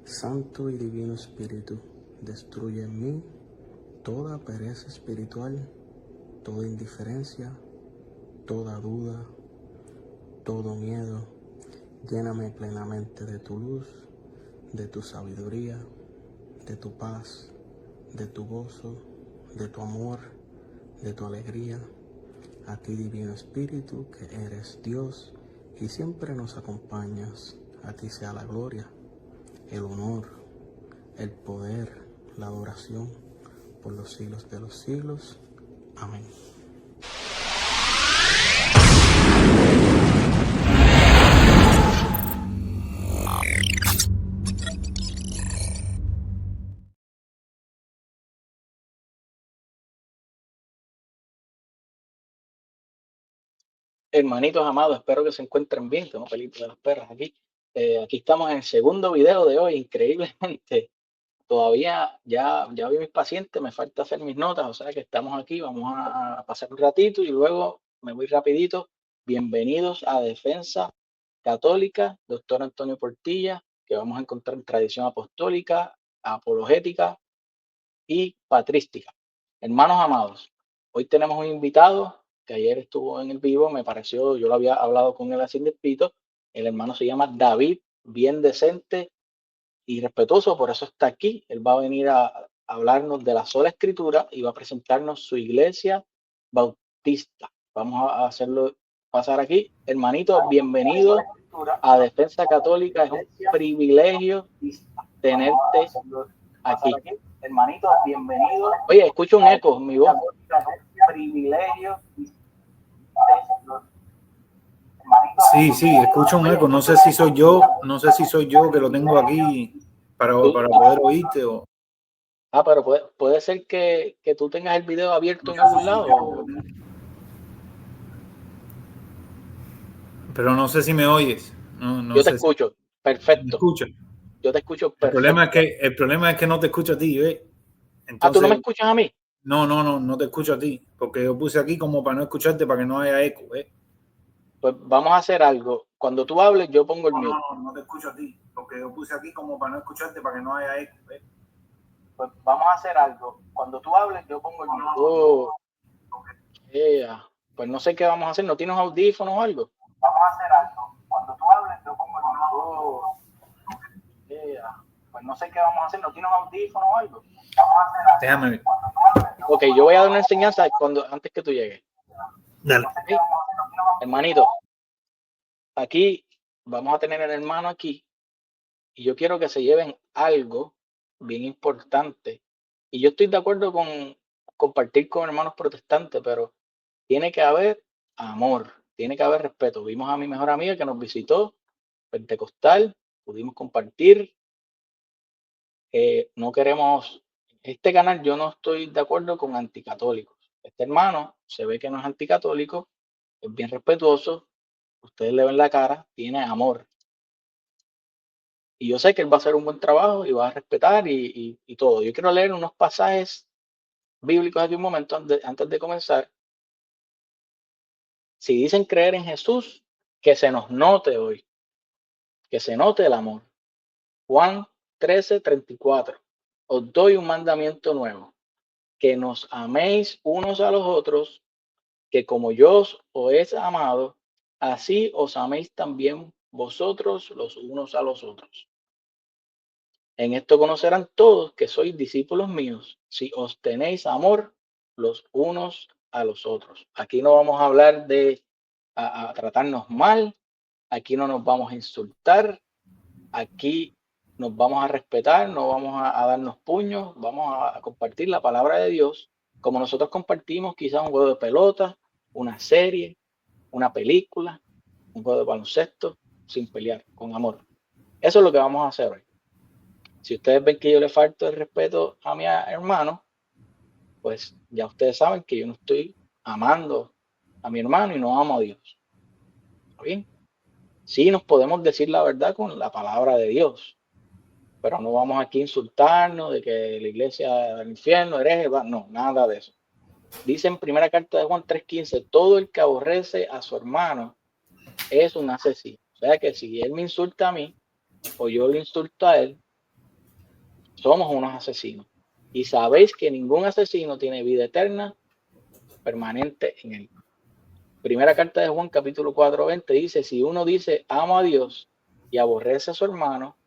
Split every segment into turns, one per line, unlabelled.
Santo y Divino Espíritu, destruye en mí toda pereza espiritual, toda indiferencia, toda duda, todo miedo. Lléname plenamente de tu luz, de tu sabiduría, de tu paz, de tu gozo, de tu amor, de tu alegría. A ti, Divino Espíritu, que eres Dios y siempre nos acompañas, a ti sea la gloria, el honor, el poder, la adoración por los siglos de los siglos. Amén.
Hermanitos amados, espero que se encuentren bien. Tengo pelito de las perras aquí. Aquí estamos en el segundo video de hoy, increíblemente. Todavía ya vi mis pacientes, me falta hacer mis notas, o sea que estamos aquí, vamos a pasar un ratito y luego me voy rapidito. Bienvenidos a Defensa Católica, doctor Antonio Portilla, que vamos a encontrar en tradición apostólica, apologética y patrística. Hermanos amados, hoy tenemos un invitado que ayer estuvo en el vivo, me pareció, yo lo había hablado con él así de espíritu. El hermano se llama David, bien decente y respetuoso, por eso está aquí. Él va a venir a hablarnos de la sola escritura y va a presentarnos su iglesia bautista. Vamos a hacerlo pasar aquí. Hermanito, bienvenido a Defensa Católica. Es un privilegio tenerte aquí. Hermanito, bienvenido. Oye, escucho un eco en mi voz. Privilegio.
Sí, escucho un eco. No sé si soy yo que lo tengo aquí para poder oírte o...
Pero puede ser que tú tengas el video abierto en algún lado.
Pero no sé si me oyes. No
Yo te
sé si
escucho.
me
Perfecto.
escuchas.
Yo te escucho
El problema
perfecto.
es que no te escucho a ti, ¿ves?
¿Tú no
Entonces,
me escuchas a mí?
no te escucho a ti, porque yo puse aquí como para no escucharte, para que no haya eco, ¿ves?
Pues vamos a hacer algo. Cuando tú hables, yo pongo el mute.
No te escucho a ti, porque yo puse aquí como para no escucharte, para que no haya eco, ¿ves?
Pues vamos a hacer algo. Cuando tú hables, yo pongo el mute. Pues no sé qué vamos a hacer. ¿No tienes audífonos o algo? Vamos a hacer algo. Cuando tú hables, yo pongo el mute. Pues no sé qué vamos a hacer. ¿No tienes audífonos o algo? Vamos a hacer algo.
Déjame ver.
Ok, yo voy a dar una enseñanza antes que tú llegues.
Dale.
¿Sí? Hermanito, aquí vamos a tener al hermano aquí y yo quiero que se lleven algo bien importante. Y yo estoy de acuerdo con compartir con hermanos protestantes, pero tiene que haber amor, tiene que haber respeto. Vimos a mi mejor amiga que nos visitó, pentecostal, pudimos compartir. No queremos, este canal yo no estoy de acuerdo con anticatólicos. Este hermano se ve que no es anticatólico, es bien respetuoso, ustedes le ven la cara, tiene amor. Y yo sé que él va a hacer un buen trabajo y va a respetar y todo. Yo quiero leer unos pasajes bíblicos aquí un momento antes de comenzar. Si dicen creer en Jesús, que se nos note hoy, que se note el amor. Juan 13:34. Os doy un mandamiento nuevo, que nos améis unos a los otros, que como yo os he amado, así os améis también vosotros los unos a los otros. En esto conocerán todos que sois discípulos míos, si os tenéis amor los unos a los otros. Aquí no vamos a hablar de a tratarnos mal, aquí no nos vamos a insultar, aquí nos vamos a respetar, no vamos a darnos puños, vamos a compartir la palabra de Dios como nosotros compartimos quizás un juego de pelota, una serie, una película, un juego de baloncesto, sin pelear, con amor. Eso es lo que vamos a hacer hoy. Si ustedes ven que yo le falto el respeto a mi hermano, pues ya ustedes saben que yo no estoy amando a mi hermano y no amo a Dios. ¿Está bien? Sí nos podemos decir la verdad con la palabra de Dios, pero no vamos aquí a insultarnos de que la iglesia del infierno, hereje, no, nada de eso. Dice en primera carta de Juan 3:15, todo el que aborrece a su hermano es un asesino. O sea que si él me insulta a mí o yo le insulto a él, somos unos asesinos. Y sabéis que ningún asesino tiene vida eterna permanente en él. Primera carta de Juan, capítulo 4:20 dice, si uno dice, amo a Dios y aborrece a su hermano,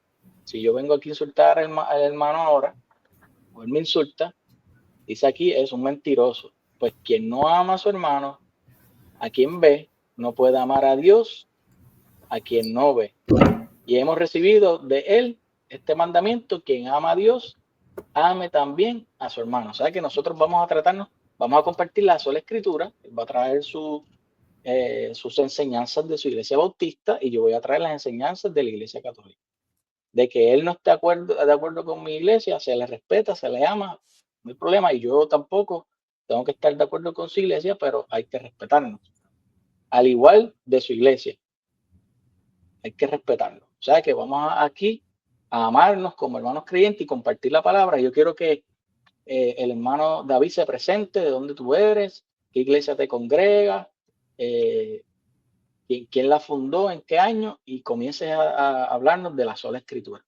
si yo vengo aquí a insultar al hermano ahora, o él me insulta, dice aquí, es un mentiroso. Pues quien no ama a su hermano, a quien ve, no puede amar a Dios, a quien no ve. Y hemos recibido de él este mandamiento, quien ama a Dios, ame también a su hermano. O sea que nosotros vamos a tratarnos, vamos a compartir la sola escritura, él va a traer sus enseñanzas de su iglesia bautista y yo voy a traer las enseñanzas de la iglesia católica. De que él no esté de acuerdo con mi iglesia, se le respeta, se le ama, no hay problema, y yo tampoco tengo que estar de acuerdo con su iglesia, pero hay que respetarnos. Al igual de su iglesia, hay que respetarlo. O sea que vamos aquí a amarnos como hermanos creyentes y compartir la palabra. Yo quiero que el hermano David se presente, de dónde tú eres, qué iglesia te congrega, quién la fundó, en qué año, y comiences a hablarnos de la sola escritura.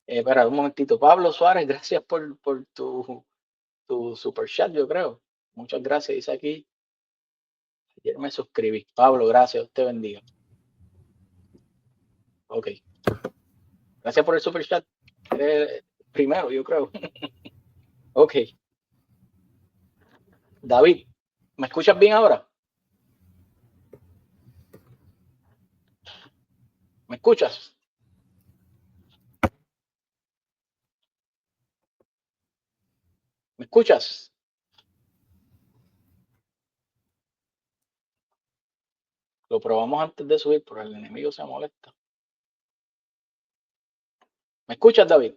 Espera un momentito. Pablo Suárez, gracias por tu super chat, yo creo. Muchas gracias, dice aquí. Ayer me suscribí. Pablo, gracias, Dios te bendiga. Ok. Gracias por el super chat. Primero, yo creo. Ok. David, ¿me escuchas bien ahora? ¿Me escuchas? ¿Me escuchas? Lo probamos antes de subir, pero el enemigo se molesta. ¿Me escuchas, David?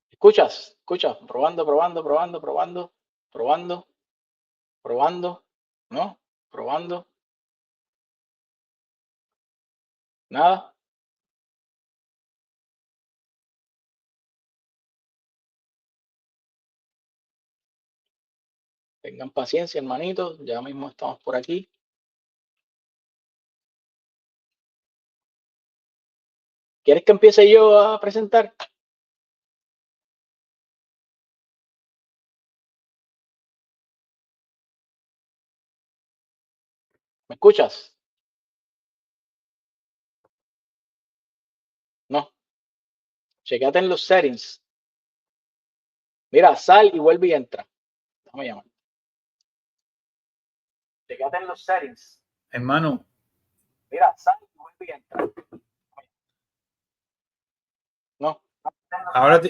¿Escuchas? ¿Escuchas? Probando. ¿No? Probando. Nada. Tengan paciencia, hermanitos. Ya mismo estamos por aquí. ¿Quieres que empiece yo a presentar? ¿Me escuchas? No. Checate en los settings. Mira, sal y vuelve y entra. Déjame llamar. Checate en los settings.
Hermano.
Mira, sal y vuelve y entra. No.
Ahora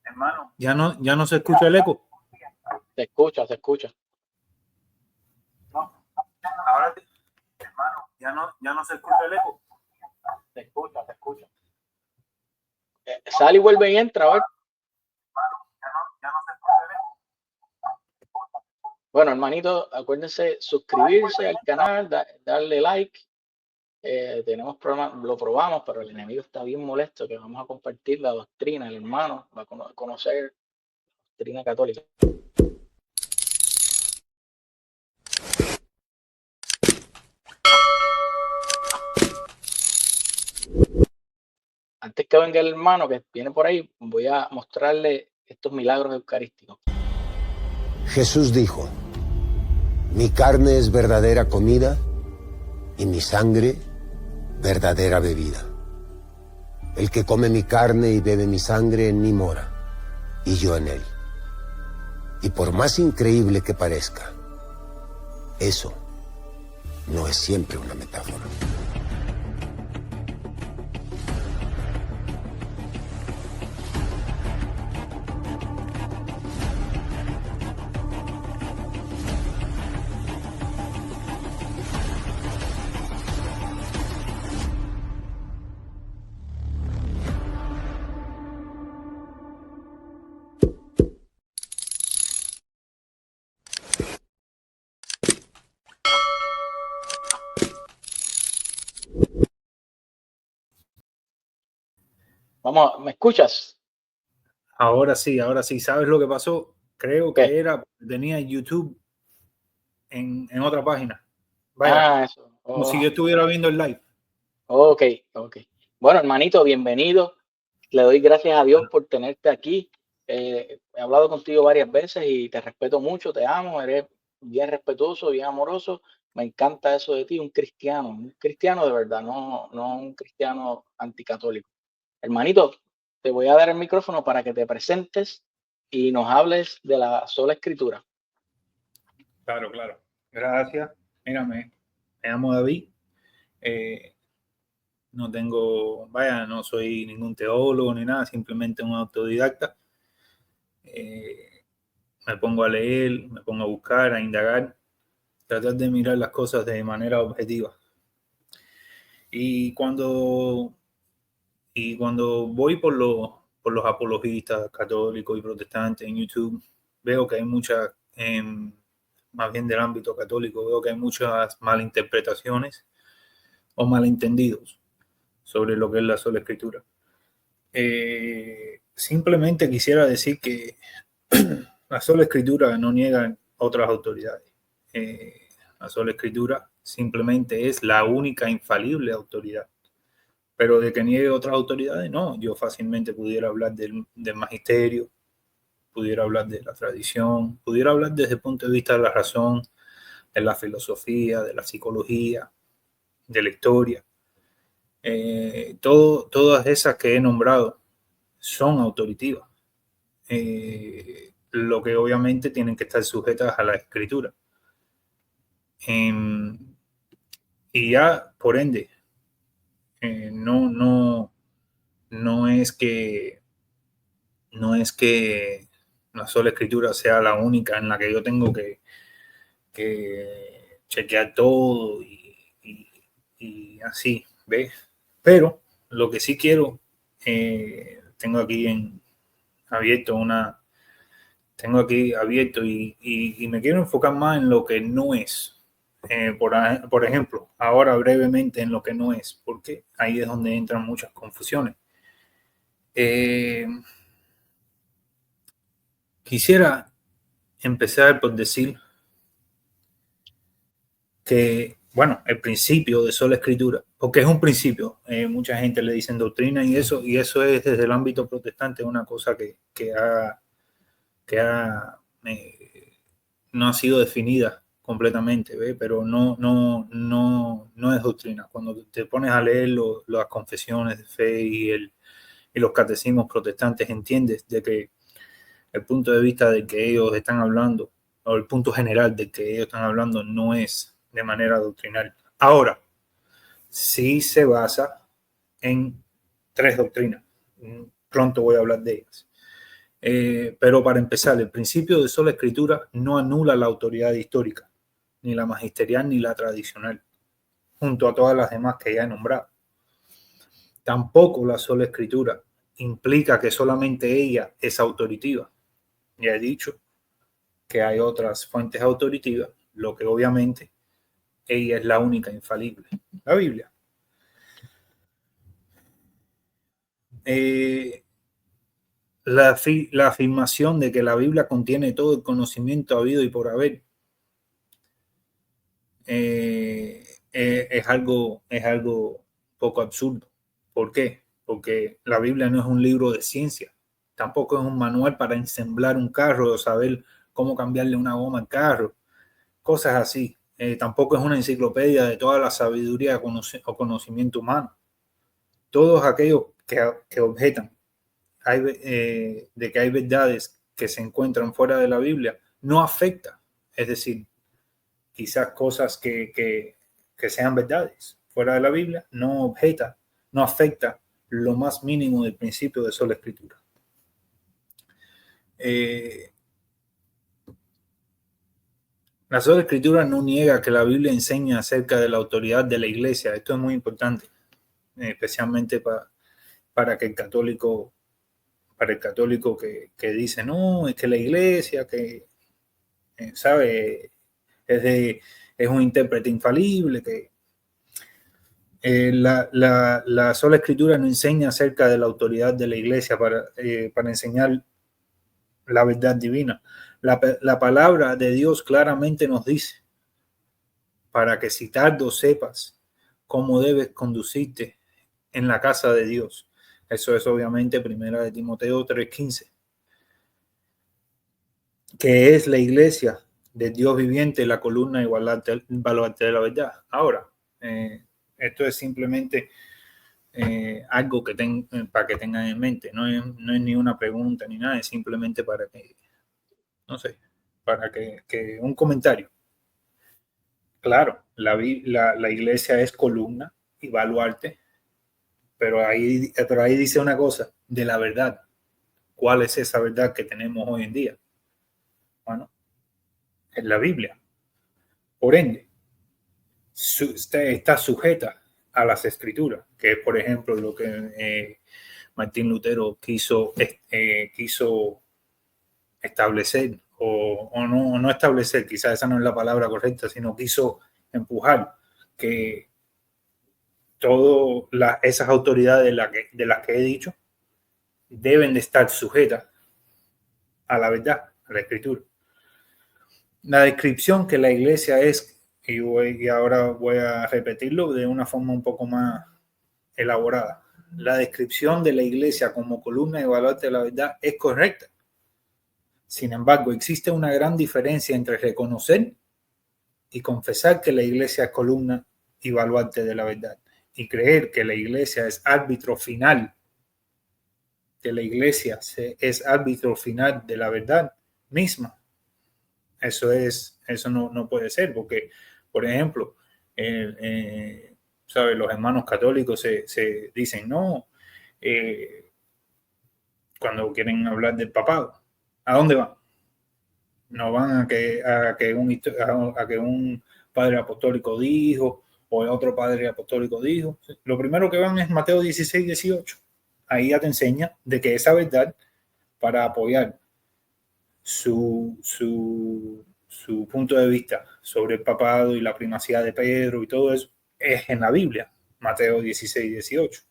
hermano, ya no se escucha el eco.
Se escucha.
No. Ahora hermano, ya no se escucha el eco.
Se escucha. Sal y vuelve y entra, a ver.
Ya no se escucha el eco.
Bueno, hermanito, acuérdense suscribirse al canal, darle like. Tenemos problemas, lo probamos, pero el enemigo está bien molesto que vamos a compartir la doctrina, el hermano va a conocer la doctrina católica. Antes que venga el hermano que viene por ahí, voy a mostrarle estos milagros eucarísticos.
Jesús dijo, mi carne es verdadera comida y mi sangre verdadera bebida. El que come mi carne y bebe mi sangre en mí mora, y yo en él. Y por más increíble que parezca, eso no es siempre una metáfora.
Vamos, ¿me escuchas?
Ahora sí. ¿Sabes lo que pasó? Creo que
¿Qué?
tenía YouTube en otra página. Vaya.
Eso.
Como si yo estuviera viendo el live.
Ok. Bueno, hermanito, bienvenido. Le doy gracias a Dios por tenerte aquí. He hablado contigo varias veces y te respeto mucho, te amo, eres bien respetuoso, bien amoroso. Me encanta eso de ti, un cristiano de verdad, no un cristiano anticatólico. Hermanito, te voy a dar el micrófono para que te presentes y nos hables de la sola escritura.
Claro. Gracias. Mírame, me llamo David. No soy ningún teólogo ni nada, simplemente un autodidacta. Me pongo a leer, me pongo a buscar, a indagar, tratar de mirar las cosas de manera objetiva. Y cuando voy por los apologistas católicos y protestantes en YouTube, veo que hay muchas, más bien del ámbito católico, veo que hay muchas malinterpretaciones o malentendidos sobre lo que es la sola escritura. Simplemente quisiera decir que la sola escritura no niega otras autoridades. La sola escritura simplemente es la única infalible autoridad. Pero de que niegue otras autoridades, no. Yo fácilmente pudiera hablar del magisterio, pudiera hablar de la tradición, pudiera hablar desde el punto de vista de la razón, de la filosofía, de la psicología, de la historia. Todas esas que he nombrado son autoritativas. Lo que obviamente tienen que estar sujetas a la escritura. Y ya, por ende, no es que la sola escritura sea la única en la que yo tengo que chequear todo y así, ¿ves? Pero lo que sí quiero, tengo aquí abierto y me quiero enfocar más en lo que no es. Por ejemplo, ahora brevemente en lo que no es, porque ahí es donde entran muchas confusiones. Quisiera empezar por decir que, bueno, el principio de sola escritura, porque es un principio, mucha gente le dicen doctrina y eso es desde el ámbito protestante una cosa que no ha sido definida completamente, ¿ve? Pero no es doctrina. Cuando te pones a leer las confesiones de fe y los catecismos protestantes, entiendes de que el punto de vista de que ellos están hablando, o el punto general de que ellos están hablando, no es de manera doctrinal. Ahora, sí se basa en 3 doctrinas. Pronto voy a hablar de ellas. Pero para empezar, el principio de sola escritura no anula la autoridad histórica, ni la magisterial ni la tradicional, junto a todas las demás que ya he nombrado. Tampoco la sola escritura implica que solamente ella es autoritativa. Ya he dicho que hay otras fuentes autoritativas, lo que obviamente ella es la única infalible, la Biblia. La afirmación de que la Biblia contiene todo el conocimiento habido y por haber es algo poco absurdo. ¿Por qué? Porque la Biblia no es un libro de ciencia, tampoco es un manual para ensamblar un carro o saber cómo cambiarle una goma al carro, cosas así. Tampoco es una enciclopedia de toda la sabiduría o conocimiento humano. Todos aquellos que objetan de que hay verdades que se encuentran fuera de la Biblia no afecta, es decir, quizás cosas que sean verdades fuera de la Biblia no afecta lo más mínimo del principio de sola escritura. La sola escritura no niega que la Biblia enseña acerca de la autoridad de la iglesia. Esto es muy importante, especialmente para el católico que dice, no, es que la iglesia, que sabe, es un intérprete infalible, que la sola escritura no enseña acerca de la autoridad de la iglesia para enseñar la verdad divina. La palabra de Dios claramente nos dice para que si tardo sepas cómo debes conducirte en la casa de Dios. Eso es obviamente 1 Timoteo 3:15, que es la iglesia de Dios viviente, la columna y baluarte de la verdad. Ahora, esto es simplemente algo que para que tengan en mente. No es ni una pregunta ni nada, es simplemente para que, no sé, para que un comentario. Claro, la iglesia es columna y baluarte, pero ahí dice una cosa, de la verdad. ¿Cuál es esa verdad que tenemos hoy en día? Bueno, es la Biblia. Por ende, está sujeta a las escrituras, que es, por ejemplo, lo que Martín Lutero quiso establecer, o no establecer, quizás esa no es la palabra correcta, sino quiso empujar que todas esas autoridades de las que he dicho deben de estar sujetas a la verdad, a la escritura. La descripción que la iglesia es, y ahora voy a repetirlo de una forma un poco más elaborada. La descripción de la iglesia como columna y baluarte de la verdad es correcta. Sin embargo, existe una gran diferencia entre reconocer y confesar que la iglesia es columna y baluarte de la verdad, y creer que la iglesia es árbitro final, que la iglesia es árbitro final de la verdad misma. Eso no puede ser, porque, por ejemplo, ¿sabes? Los hermanos católicos se dicen, no, cuando quieren hablar del papado, ¿a dónde van? No van a que un padre apostólico dijo, o otro padre apostólico dijo. Lo primero que van es Mateo 16-18. Ahí ya te enseña de que esa verdad, para apoyar su punto de vista sobre el papado y la primacía de Pedro y todo eso, es en la Biblia, Mateo 16-18.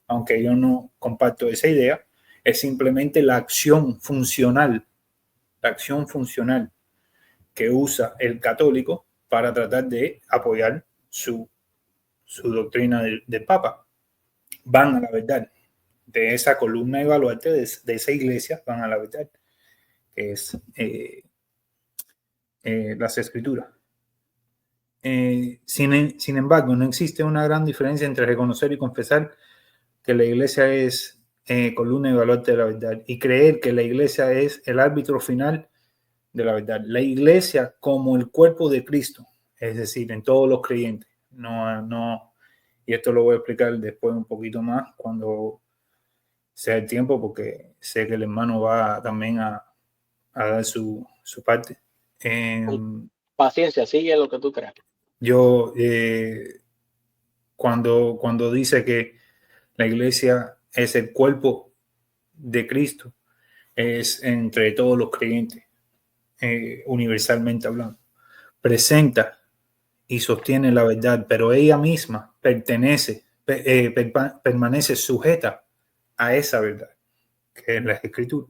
Aunque yo no comparto esa idea, es simplemente la acción funcional que usa el católico para tratar de apoyar su doctrina del Papa. Van a la verdad. De esa columna y baluarte de esa iglesia van a la verdad, que es las escrituras. Sin embargo, no existe una gran diferencia entre reconocer y confesar que la iglesia es columna y baluarte de la verdad, y creer que la iglesia es el árbitro final de la verdad. La iglesia como el cuerpo de Cristo, es decir, en todos los creyentes. Y esto lo voy a explicar después un poquito más cuando sea el tiempo, porque sé que el hermano va también a dar su parte.
Paciencia, sigue lo que tú creas.
Yo, cuando dice que la iglesia es el cuerpo de Cristo, es entre todos los creyentes, universalmente hablando, presenta y sostiene la verdad, pero ella misma permanece sujeta a esa verdad, que es la escritura.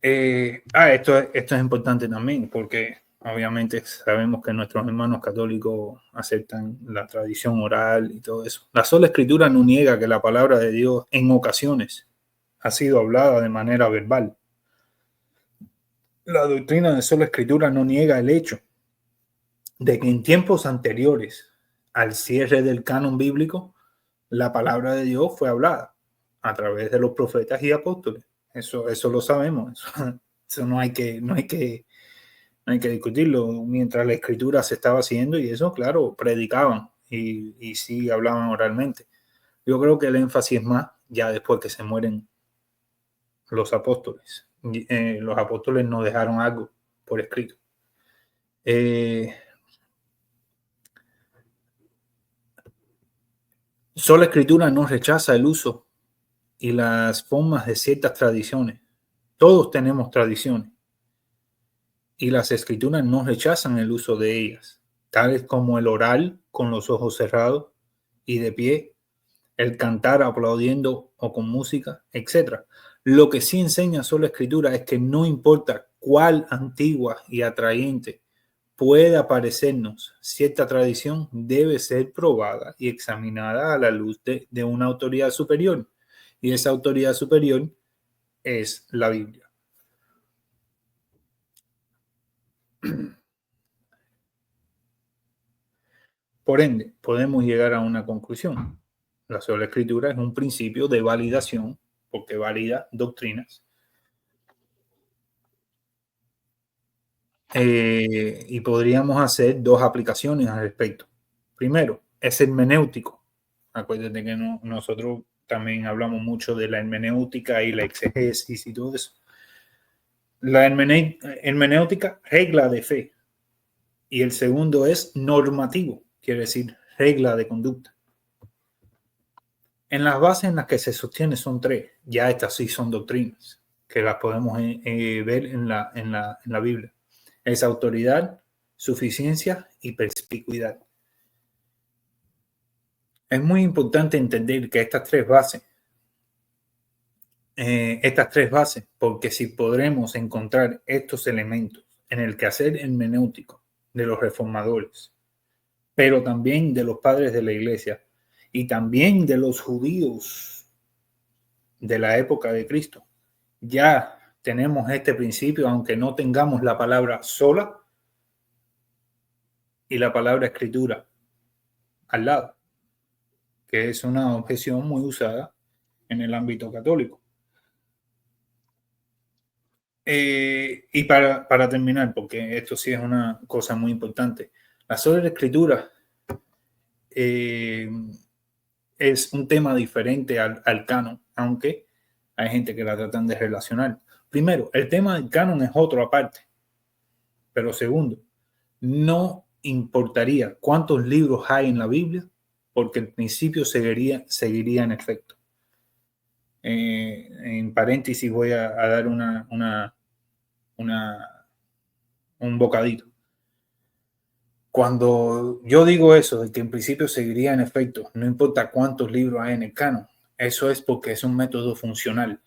Esto es importante también, porque obviamente sabemos que nuestros hermanos católicos aceptan la tradición oral y todo eso. La sola escritura no niega que la palabra de Dios en ocasiones ha sido hablada de manera verbal. La doctrina de sola escritura no niega el hecho de que en tiempos anteriores al cierre del canon bíblico, la palabra de Dios fue hablada a través de los profetas y apóstoles. Eso lo sabemos. Eso no hay que discutirlo. Mientras la escritura se estaba haciendo, y eso, claro, predicaban y sí hablaban oralmente. Yo creo que el énfasis es más ya después que se mueren los apóstoles. Los apóstoles nos dejaron algo por escrito. Sola escritura no rechaza el uso y las formas de ciertas tradiciones. Todos tenemos tradiciones y las escrituras no rechazan el uso de ellas, tales como el orar con los ojos cerrados y de pie, el cantar aplaudiendo o con música, etc. Lo que sí enseña sola escritura es que no importa cuál antigua y atrayente pueda parecernos cierta tradición, debe ser probada y examinada a la luz de una autoridad superior. Y esa autoridad superior es la Biblia. Por ende, podemos llegar a una conclusión. La sola escritura es un principio de validación, porque valida doctrinas. Y podríamos hacer dos aplicaciones al respecto. Primero, es hermenéutico. Acuérdate que nosotros también hablamos mucho de la hermenéutica y la exegesis y todo eso. La hermenéutica, regla de fe. Y el segundo es normativo, quiere decir regla de conducta. En las bases en las que se sostiene son tres. Ya estas sí son doctrinas, que las podemos ver en la Biblia. Es autoridad, suficiencia y perspicuidad. Es muy importante entender que estas tres bases, porque si podremos encontrar estos elementos en el quehacer hermenéutico de los reformadores, pero también de los padres de la iglesia y también de los judíos de la época de Cristo, ya tenemos este principio, aunque no tengamos la palabra sola y la palabra escritura al lado, que es una objeción muy usada en el ámbito católico. Y para terminar, porque esto sí es una cosa muy importante, la sola escritura es un tema diferente al canon, aunque hay gente que la tratan de relacionar. Primero, el tema del canon es otro aparte. Pero segundo, no importaría cuántos libros hay en la Biblia, porque el principio seguiría en efecto. En paréntesis voy a dar un bocadito. Cuando yo digo eso, de que en principio seguiría en efecto, no importa cuántos libros hay en el canon, eso es porque es un método funcional.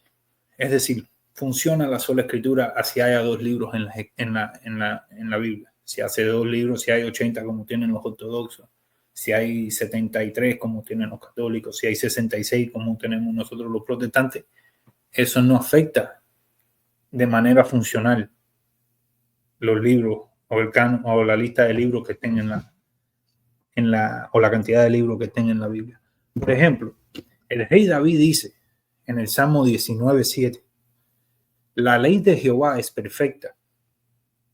Es decir, funciona la sola escritura así haya dos libros en la Biblia. Si hace dos libros, si hay 80 como tienen los ortodoxos, si hay 73 como tienen los católicos, si hay 66 como tenemos nosotros los protestantes, eso no afecta de manera funcional los libros o el canon o la lista de libros que estén o la cantidad de libros que estén en la Biblia. Por ejemplo, el rey David dice en el Salmo 19:7, la ley de Jehová es perfecta,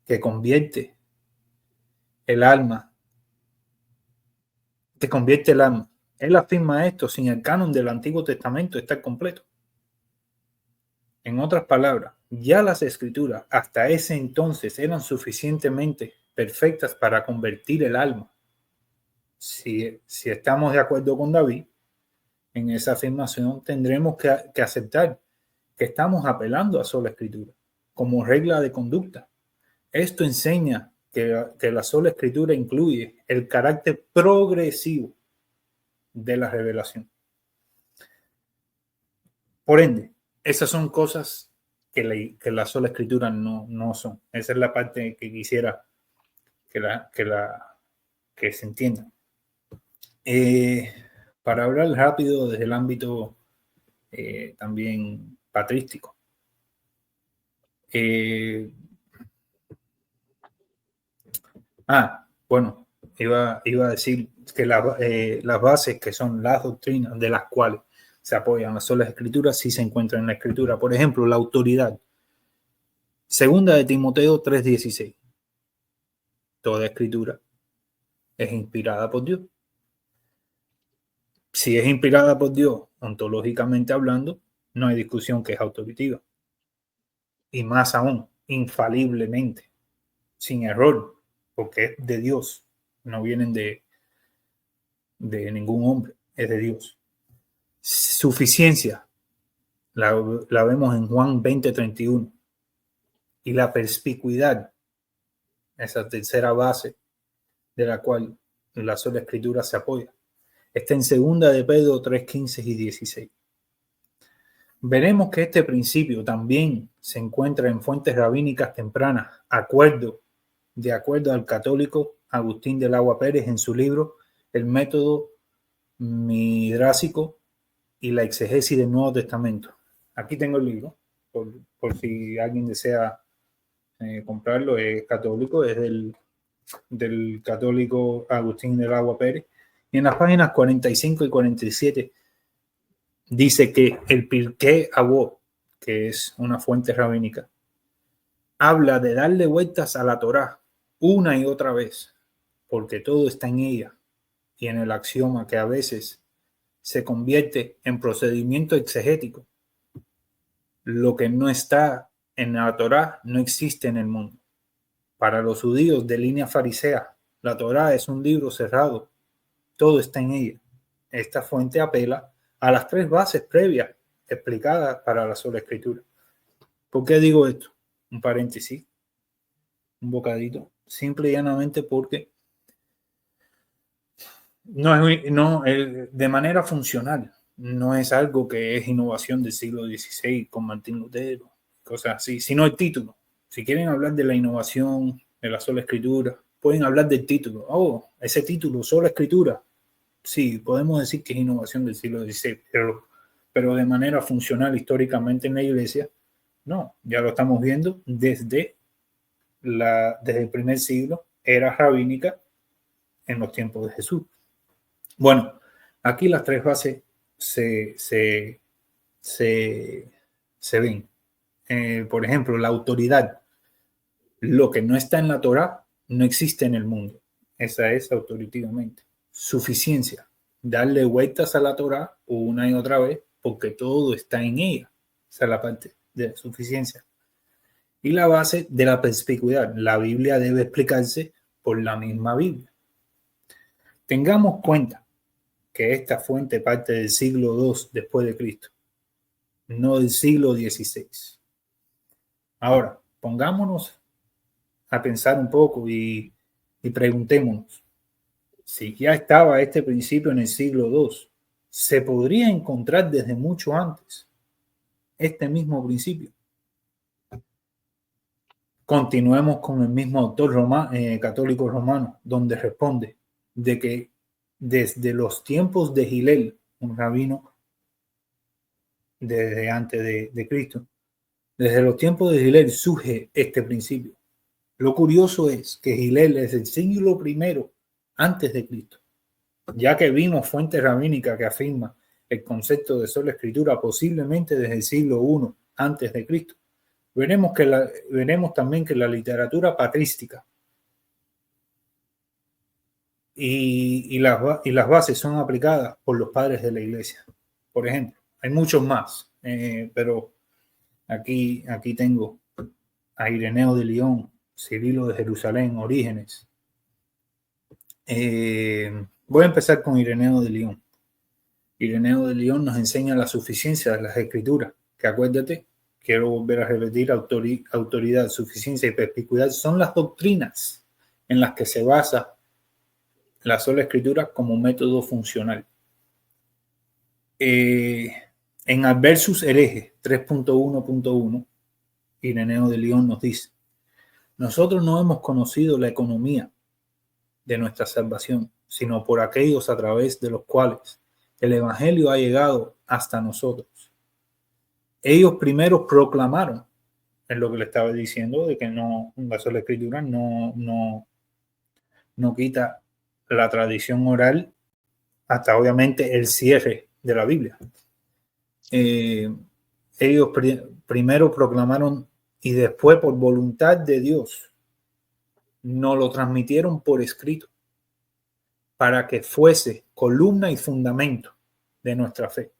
que convierte el alma. Él afirma esto sin el canon del Antiguo Testamento estar completo. En otras palabras, ya las escrituras hasta ese entonces eran suficientemente perfectas para convertir el alma. Si estamos de acuerdo con David en esa afirmación, tendremos que aceptar que estamos apelando a sola escritura como regla de conducta. Esto enseña que la sola escritura incluye el carácter progresivo de la revelación. Por ende, esas son cosas que la sola escritura no son. Esa es la parte que quisiera que se entienda. Para hablar rápido desde el ámbito también patrístico. Bueno, iba a decir que las bases que son las doctrinas de las cuales se apoyan las solas escrituras sí se encuentran en la escritura. Por ejemplo, la autoridad. Segunda de Timoteo 3:16. Toda escritura es inspirada por Dios. Si es inspirada por Dios, ontológicamente hablando, no hay discusión que es autoritativa. Y más aún, infaliblemente, sin error, porque es de Dios. No vienen de ningún hombre, es de Dios. Suficiencia, la vemos en Juan 20:31. Y la perspicuidad, esa tercera base de la cual la sola escritura se apoya, está en segunda de Pedro 3:15 y 16. Veremos que este principio también se encuentra en fuentes rabínicas tempranas, de acuerdo al católico Agustín del Agua Pérez en su libro El método midrásico y la exegesis del Nuevo Testamento. Aquí tengo el libro, por si alguien desea comprarlo. Es católico, es del católico Agustín del Agua Pérez. Y en las páginas 45 y 47 dice que el Pirkei Avot, que es una fuente rabínica, habla de darle vueltas a la Torá una y otra vez, porque todo está en ella, y en el axioma que a veces se convierte en procedimiento exegético. Lo que no está en la Torá no existe en el mundo. Para los judíos de línea farisea, la Torá es un libro cerrado, todo está en ella. Esta fuente apela a las 3 bases previas explicadas para la sola escritura. ¿Por qué digo esto? Un paréntesis, un bocadito. Simple y llanamente porque de manera funcional, no es algo que es innovación del siglo XVI con Martín Lutero, cosas así, sino el título. Si quieren hablar de la innovación de la sola escritura, pueden hablar del título. Oh, ese título, sola escritura. Sí, podemos decir que es innovación del siglo XVI, pero de manera funcional históricamente en la iglesia, no. Ya lo estamos viendo desde el primer siglo, era rabínica en los tiempos de Jesús. Bueno, aquí las 3 bases se ven. Por ejemplo, la autoridad. Lo que no está en la Torá no existe en el mundo. Esa es autoritativamente. Suficiencia. Darle vueltas a la Torá una y otra vez porque todo está en ella. Esa es la parte de la suficiencia. Y la base de la perspicuidad. La Biblia debe explicarse por la misma Biblia. Tengamos cuenta que esta fuente parte del siglo II después de Cristo, no del siglo XVI. Ahora, pongámonos a pensar un poco y preguntémonos, si ya estaba este principio en el siglo II, ¿se podría encontrar desde mucho antes este mismo principio? Continuemos con el mismo autor católico romano, donde responde de que desde los tiempos de Gilel, un rabino desde antes de Cristo, desde los tiempos de Gilel surge este principio. Lo curioso es que Gilel es el siglo I antes de Cristo, ya que vimos fuentes rabínicas que afirman el concepto de sola escritura posiblemente desde el siglo I antes de Cristo. Veremos también que la literatura patrística y las bases son aplicadas por los padres de la iglesia. Por ejemplo, hay muchos más, pero aquí tengo a Ireneo de León, Cirilo de Jerusalén, Orígenes. Voy a empezar con Ireneo de León. Ireneo de León nos enseña la suficiencia de las escrituras, que acuérdate, quiero volver a repetir, autoridad, suficiencia y perspicuidad son las doctrinas en las que se basa la sola escritura como método funcional. En Adversus Hereje 3.1.1, Ireneo de León nos dice: nosotros no hemos conocido la economía de nuestra salvación, sino por aquellos a través de los cuales el evangelio ha llegado hasta nosotros. Ellos primero proclamaron, es lo que le estaba diciendo, de que la sola escritura no quita la tradición oral hasta obviamente el cierre de la Biblia. Ellos primero proclamaron y después por voluntad de Dios nos lo transmitieron por escrito para que fuese columna y fundamento de nuestra fe.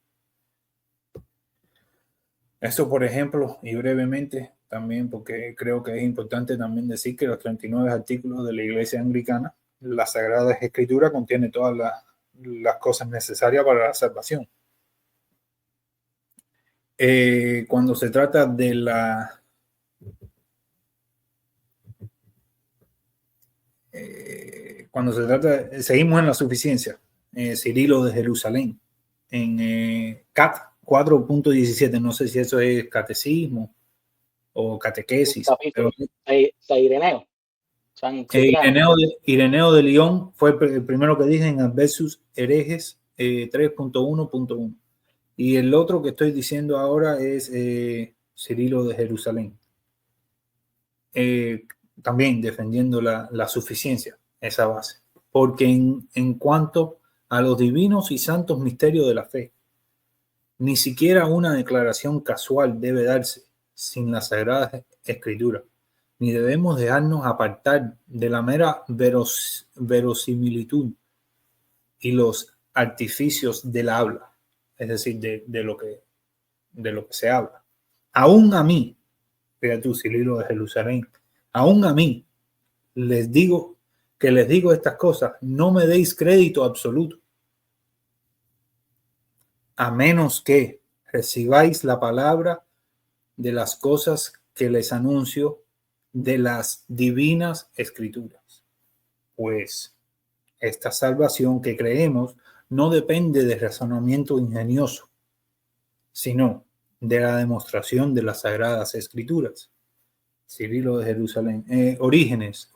Eso, por ejemplo, y brevemente también, porque creo que es importante también decir que los 39 artículos de la Iglesia Anglicana, la Sagrada Escritura contiene todas las cosas necesarias para la salvación. Cuando se trata de seguimos en la suficiencia. Cirilo de Jerusalén, en CAT 4.17, no sé si eso es catecismo o catequesis.
Capítulo. San Ireneo. San
Ireneo de Lyon fue el primero que dije en Adversus Herejes 3.1.1. Y el otro que estoy diciendo ahora es Cirilo de Jerusalén. También defendiendo la suficiencia, esa base. Porque en cuanto a los divinos y santos misterios de la fe, ni siquiera una declaración casual debe darse sin la Sagrada Escritura, ni debemos dejarnos apartar de la mera verosimilitud y los artificios del habla, es decir, de lo que se habla. Aún a mí, fíjate tú, Cirilo de Jerusalén, aún a mí les digo estas cosas, no me deis crédito absoluto, a menos que recibáis la palabra de las cosas que les anuncio de las divinas escrituras. Pues esta salvación que creemos no depende de razonamiento ingenioso, sino de la demostración de las sagradas escrituras. Cirilo de Jerusalén. Orígenes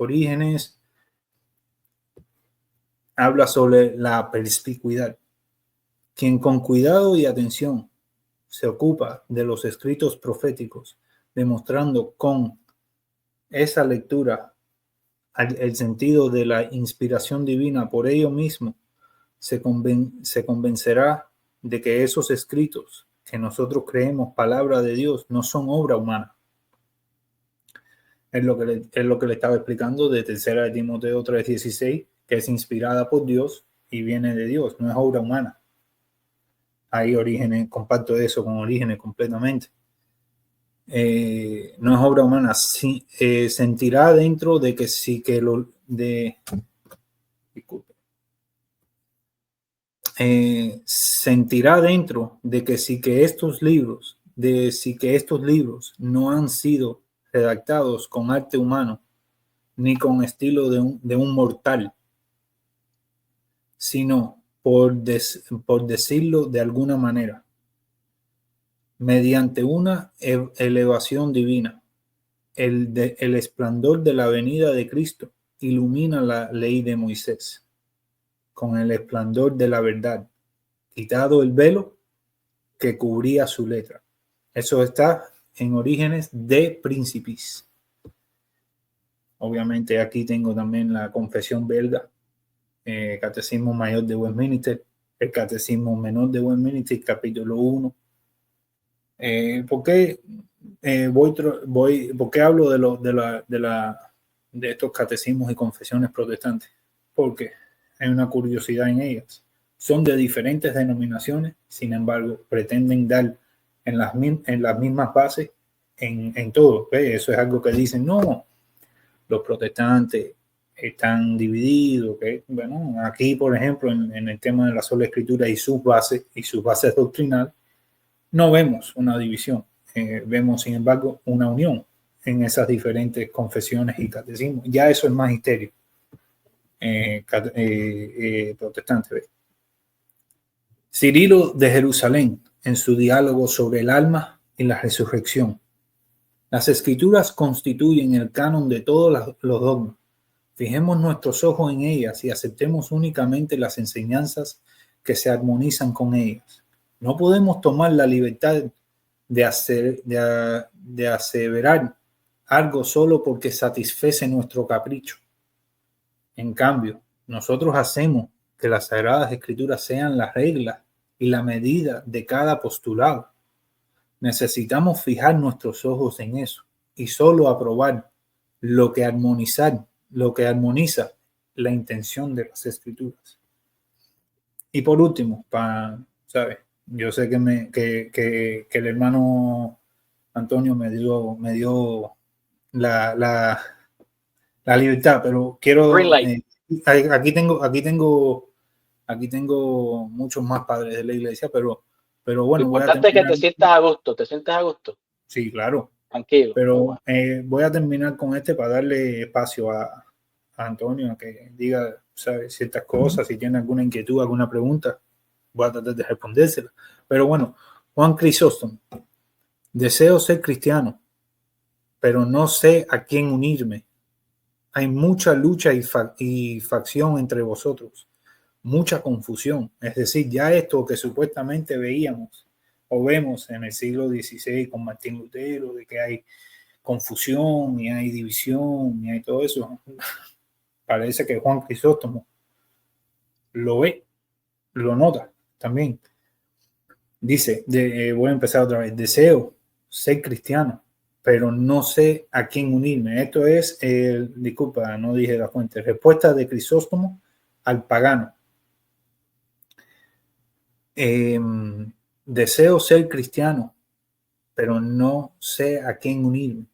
habla sobre la perspicuidad. Quien con cuidado y atención se ocupa de los escritos proféticos, demostrando con esa lectura el sentido de la inspiración divina por ello mismo, se convencerá de que esos escritos que nosotros creemos palabra de Dios no son obra humana. Es lo que le estaba explicando de 3 de Timoteo 3:16, que es inspirada por Dios y viene de Dios, no es obra humana. Ahí Orígenes, comparto eso con Orígenes completamente. No es obra humana. Sentirá dentro de que sí que sentirá dentro de que sí que estos libros no han sido redactados con arte humano ni con estilo de un mortal, sino por decirlo de alguna manera, mediante una elevación divina. El esplendor de la venida de Cristo ilumina la ley de Moisés con el esplendor de la verdad, quitado el velo que cubría su letra. Eso está en Orígenes de Principis. Obviamente aquí tengo también la Confesión Belga, Catecismo Mayor de Westminster, el Catecismo Menor de Westminster, capítulo 1. ¿Por qué hablo de estos catecismos y confesiones protestantes? Porque hay una curiosidad en ellas. Son de diferentes denominaciones, sin embargo, pretenden dar en las mismas bases en todo. ¿Ve? Eso es algo que dicen, no, los protestantes están divididos. ¿Okay? Bueno, aquí, por ejemplo, en el tema de la sola escritura y sus bases doctrinales, no vemos una división. Vemos, sin embargo, una unión en esas diferentes confesiones y catecismos. Ya eso es magisterio protestante. ¿Ve? Cirilo de Jerusalén, en su diálogo sobre el alma y la resurrección. Las escrituras constituyen el canon de todos los dogmas. Fijemos nuestros ojos en ellas y aceptemos únicamente las enseñanzas que se armonizan con ellas. No podemos tomar la libertad de aseverar algo solo porque satisface nuestro capricho. En cambio, nosotros hacemos que las Sagradas Escrituras sean la regla y la medida de cada postulado. Necesitamos fijar nuestros ojos en eso y solo aprobar lo que armoniza la intención de las Escrituras. Y por último, ¿sabes? Yo sé que el hermano Antonio me dio la libertad, pero quiero aquí tengo muchos más padres de la iglesia, pero bueno,
lo importante es que te sientas a gusto.
Sí, claro.
Tranquilo.
Pero voy a terminar con para darle espacio a Antonio a que diga, ¿sabes? Ciertas cosas, si tiene alguna inquietud, alguna pregunta, voy a tratar de respondérsela. Pero bueno, Juan Crisóstomo, deseo ser cristiano, pero no sé a quién unirme. Hay mucha lucha y facción entre vosotros, mucha confusión. Es decir, ya esto que supuestamente veíamos o vemos en el siglo XVI con Martín Lutero, de que hay confusión y hay división y hay todo eso, parece que Juan Crisóstomo lo ve, lo nota también. Dice, voy a empezar otra vez, deseo ser cristiano, pero no sé a quién unirme. Esto es, disculpa, no dije la fuente, respuesta de Crisóstomo al pagano. Deseo ser cristiano, pero no sé a quién unirme.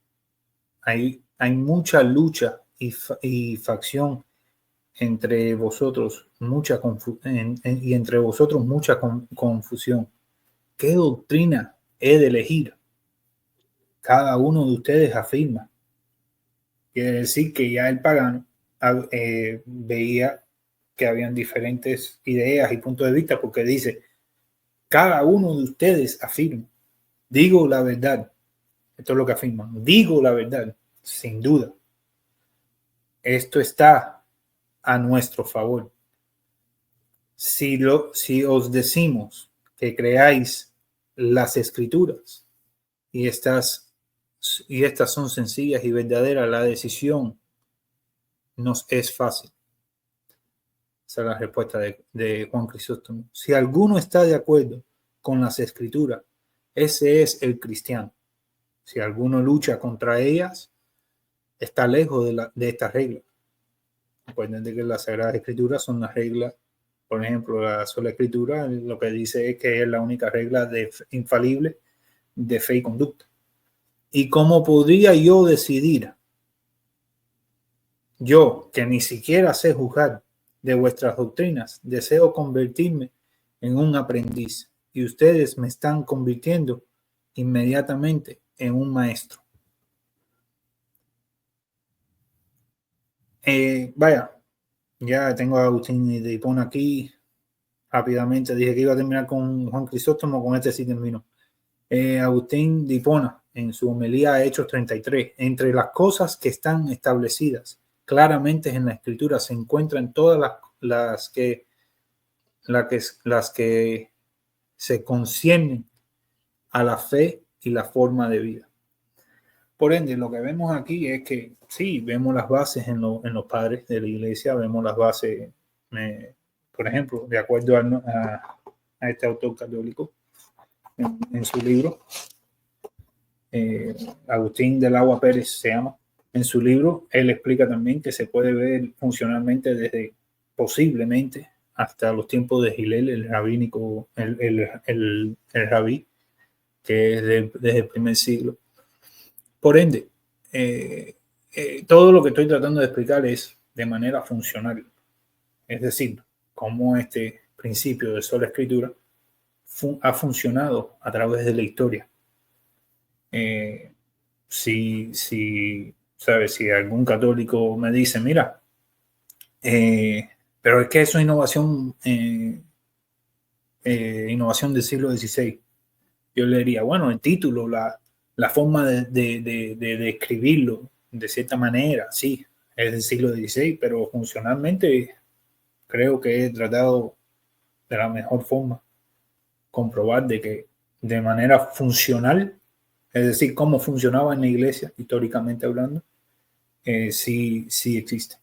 Hay mucha lucha y facción entre vosotros, y entre vosotros mucha confusión. ¿Qué doctrina he de elegir? Cada uno de ustedes afirma. Quiere decir que ya el pagano veía que habían diferentes ideas y puntos de vista, porque dice, cada uno de ustedes afirma, digo la verdad. Esto es lo que afirman, digo la verdad, sin duda. Esto está a nuestro favor. Si os decimos que creáis las escrituras y estas son sencillas y verdaderas, la decisión nos es fácil. Esa es la respuesta de Juan Crisóstomo. Si alguno está de acuerdo con las escrituras, ese es el cristiano. Si alguno lucha contra ellas, está lejos de esta regla. Recuerden que las Sagradas Escrituras son las reglas. Por ejemplo, la sola Escritura lo que dice es que es la única regla infalible de fe y conducta. ¿Y cómo podría yo decidir? Yo, que ni siquiera sé juzgar de vuestras doctrinas, deseo convertirme en un aprendiz, y ustedes me están convirtiendo inmediatamente en un maestro. Vaya, ya tengo a Agustín de Hipona aquí. Rápidamente dije que iba a terminar con Juan Crisóstomo, con este sí termino. Agustín de Hipona, en su homilía Hechos 33, entre las cosas que están establecidas claramente en la Escritura se encuentran todas las que se conciernen a la fe y la forma de vida. Por ende, lo que vemos aquí es que sí, vemos las bases en los padres de la iglesia, vemos las bases, por ejemplo, de acuerdo a este autor católico, en su libro, Agustín del Agua Pérez se llama. En su libro, él explica también que se puede ver funcionalmente desde posiblemente hasta los tiempos de Hillel, el rabínico, el rabí, que es desde el primer siglo. Por ende, todo lo que estoy tratando de explicar es de manera funcional. Es decir, cómo este principio de sola escritura ha funcionado a través de la historia. Si algún católico me dice, mira, pero es que eso es innovación del siglo XVI, yo le diría, bueno, el título, la forma de escribirlo de cierta manera, sí, es del siglo XVI, pero funcionalmente creo que he tratado de la mejor forma comprobar de que de manera funcional, es decir, cómo funcionaba en la iglesia, históricamente hablando, sí existe.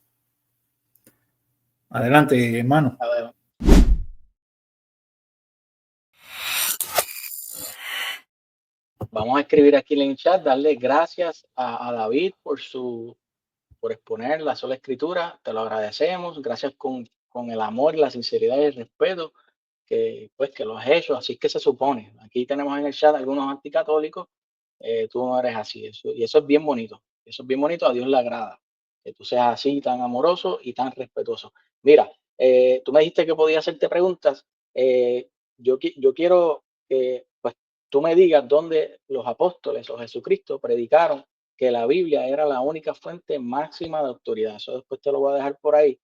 Adelante, hermano.
Adelante. Vamos a escribir aquí en el chat, darle gracias a David por exponer la sola escritura. Te lo agradecemos. Gracias con el amor, la sinceridad y el respeto que lo has hecho. Así que se supone. Aquí tenemos en el chat algunos anticatólicos. Tú no eres así. Y eso es bien bonito. Eso es bien bonito. A Dios le agrada que tú seas así, tan amoroso y tan respetuoso. Mira, tú me dijiste que podía hacerte preguntas. Yo quiero que pues, tú me digas dónde los apóstoles o Jesucristo predicaron que la Biblia era la única fuente máxima de autoridad. Eso después te lo voy a dejar por ahí.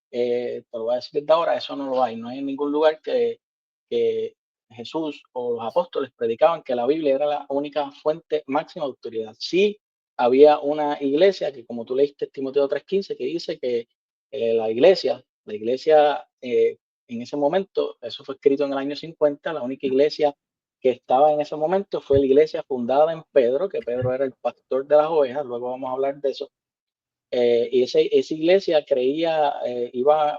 Te lo voy a decir desde ahora, eso no lo hay. No hay en ningún lugar que Jesús o los apóstoles predicaban que la Biblia era la única fuente máxima de autoridad. Sí había una iglesia que, como tú leíste Timoteo 3:15, que dice que la iglesia en ese momento, eso fue escrito en el año 50, la única iglesia que estaba en ese momento fue la iglesia fundada en Pedro, que Pedro era el pastor de las ovejas, luego vamos a hablar de eso. Y esa iglesia iba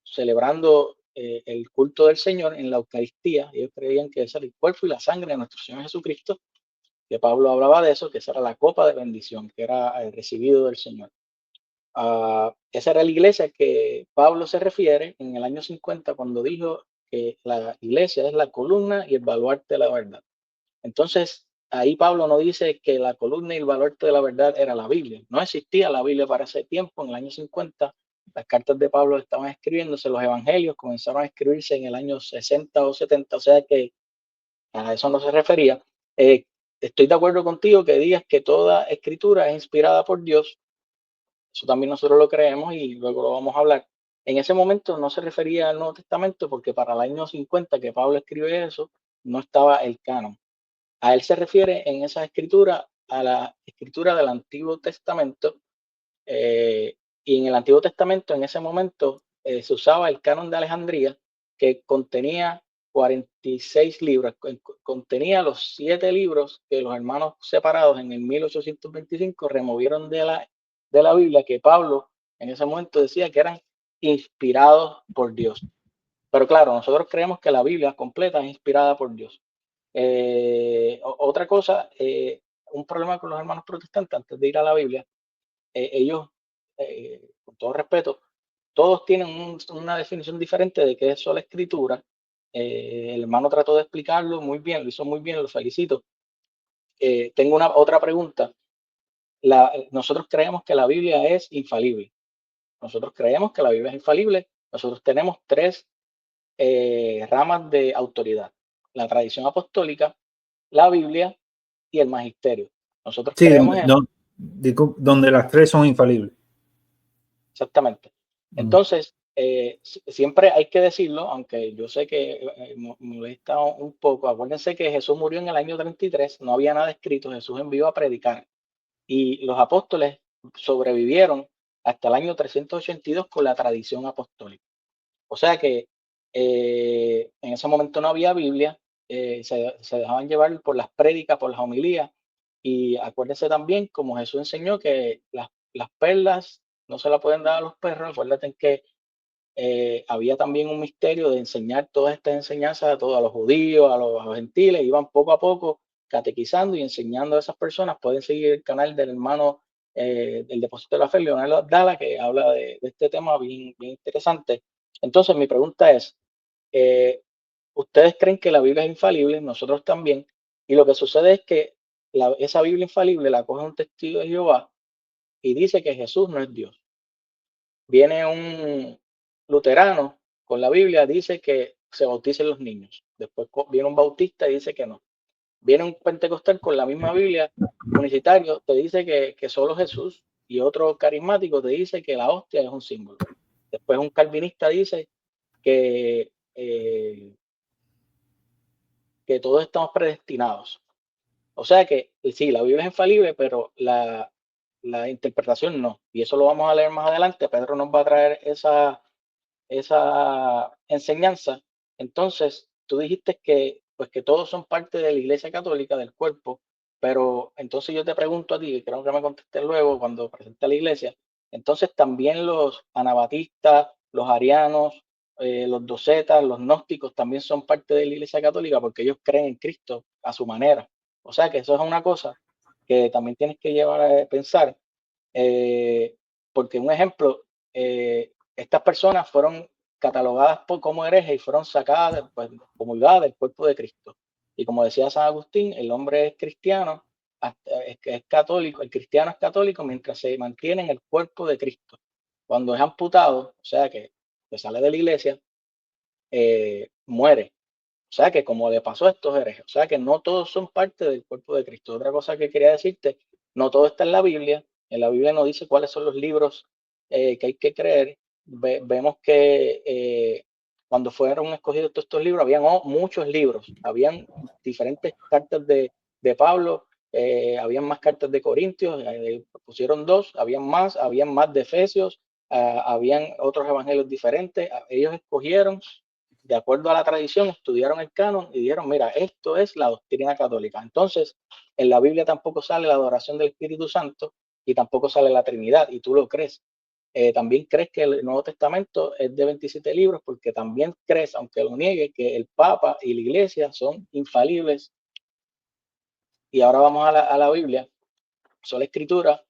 celebrando el culto del Señor en la Eucaristía. Ellos creían que ese era el cuerpo y la sangre de nuestro Señor Jesucristo, que Pablo hablaba de eso, que esa era la copa de bendición, que era recibido del Señor. Esa era la iglesia que Pablo se refiere en el año 50 cuando dijo que la iglesia es la columna y el baluarte de la verdad. Entonces, ahí Pablo no dice que la columna y el baluarte de la verdad era la Biblia. No existía la Biblia para ese tiempo, en el año 50. Las cartas de Pablo estaban escribiéndose, los evangelios comenzaron a escribirse en el año 60 o 70, o sea que a eso no se refería. Estoy de acuerdo contigo que digas que toda escritura es inspirada por Dios. Eso también nosotros lo creemos y luego lo vamos a hablar. En ese momento no se refería al Nuevo Testamento porque para el año 50 que Pablo escribe eso, no estaba el canon. A él se refiere en esa escritura a la escritura del Antiguo Testamento, y en el Antiguo Testamento en ese momento se usaba el canon de Alejandría, que contenía 46 libros, contenía los 7 libros que los hermanos separados en el 1825 removieron de la Biblia, que Pablo en ese momento decía que eran inspirados por Dios. Pero claro, nosotros creemos que la Biblia completa es inspirada por Dios. Otra cosa, un problema con los hermanos protestantes, antes de ir a la Biblia, ellos, con todo respeto, todos tienen una definición diferente de qué es sola escritura. El hermano trató de explicarlo muy bien, lo hizo muy bien, lo felicito. Tengo otra pregunta. Nosotros creemos que la Biblia es infalible. Nosotros creemos que la Biblia es infalible. Nosotros tenemos 3 ramas de autoridad: la tradición apostólica, la Biblia y el magisterio. Nosotros
Sí,
creemos
donde las 3 son infalibles.
exactamente. Entonces, siempre hay que decirlo, aunque yo sé que molesta un poco. Acuérdense que Jesús murió en el año 33, no había nada escrito, Jesús envió a predicar y los apóstoles sobrevivieron hasta el año 382 con la tradición apostólica. O sea que en ese momento no había Biblia, se dejaban llevar por las prédicas, por las homilías. Y acuérdense también, como Jesús enseñó, que las perlas no se las pueden dar a los perros. Acuérdate que había también un misterio de enseñar todas estas enseñanzas a todos, a los judíos, a los gentiles. Iban poco a poco catequizando y enseñando a esas personas. Pueden seguir el canal del hermano del Depósito de la Fe, Leonardo Abdala, que habla de este tema bien, bien interesante. Entonces, mi pregunta es, ¿ustedes creen que la Biblia es infalible? Nosotros también. Y lo que sucede es que esa Biblia infalible la coge un testigo de Jehová y dice que Jesús no es Dios. Viene un luterano con la Biblia, dice que se bauticen los niños. Después viene un bautista y dice que no. Viene un pentecostal con la misma Biblia, unicitario, te dice que solo Jesús, y otro carismático te dice que la hostia es un símbolo. Después un calvinista dice que todos estamos predestinados. O sea que sí, la Biblia es infalible, pero la interpretación no. Y eso lo vamos a leer más adelante. Pedro nos va a traer esa enseñanza. Entonces, tú dijiste que todos son parte de la Iglesia Católica, del cuerpo, pero entonces yo te pregunto a ti, y creo que me contestes luego cuando presente a la Iglesia, entonces también los anabatistas, los arianos, los docetas, los gnósticos también son parte de la Iglesia Católica porque ellos creen en Cristo a su manera. O sea que eso es una cosa que también tienes que llevar a pensar, porque un ejemplo, estas personas fueron catalogadas como herejes y fueron sacadas, comulgadas del cuerpo de Cristo. Y como decía San Agustín, el hombre es cristiano, es católico, el cristiano es católico mientras se mantiene en el cuerpo de Cristo. Cuando es amputado, o sea que sale de la iglesia, muere. O sea que como le pasó a estos herejes, o sea que no todos son parte del cuerpo de Cristo. Otra cosa que quería decirte, no todo está en la Biblia no dice cuáles son los libros que hay que creer. Vemos que cuando fueron escogidos todos estos libros, habían muchos libros, habían diferentes cartas de Pablo habían más cartas de Corintios, pusieron 2, habían más de Efesios, habían otros evangelios diferentes. Ellos escogieron, de acuerdo a la tradición, estudiaron el canon y dijeron, mira, esto es la doctrina católica. Entonces, en la Biblia tampoco sale la adoración del Espíritu Santo y tampoco sale la Trinidad, y tú lo crees. También crees que el Nuevo Testamento es de 27 libros, porque también crees, aunque lo niegue, que el Papa y la Iglesia son infalibles. Y ahora vamos a la Biblia, sola escritura.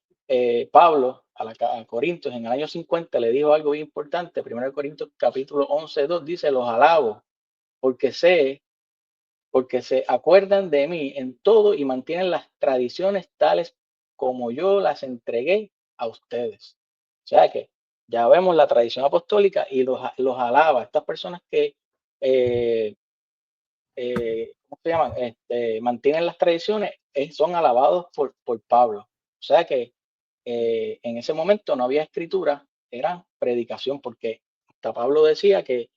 Pablo a Corintios en el año 50 le dijo algo bien importante. 1 Corintios capítulo 11:2 dice, los alabo porque se acuerdan de mí en todo y mantienen las tradiciones tales como yo las entregué a ustedes. O sea que ya vemos la tradición apostólica y los alaba. Estas personas que ¿cómo se llaman? Mantienen las tradiciones, son alabados por Pablo. O sea que en ese momento no había escritura, era predicación, porque hasta Pablo decía que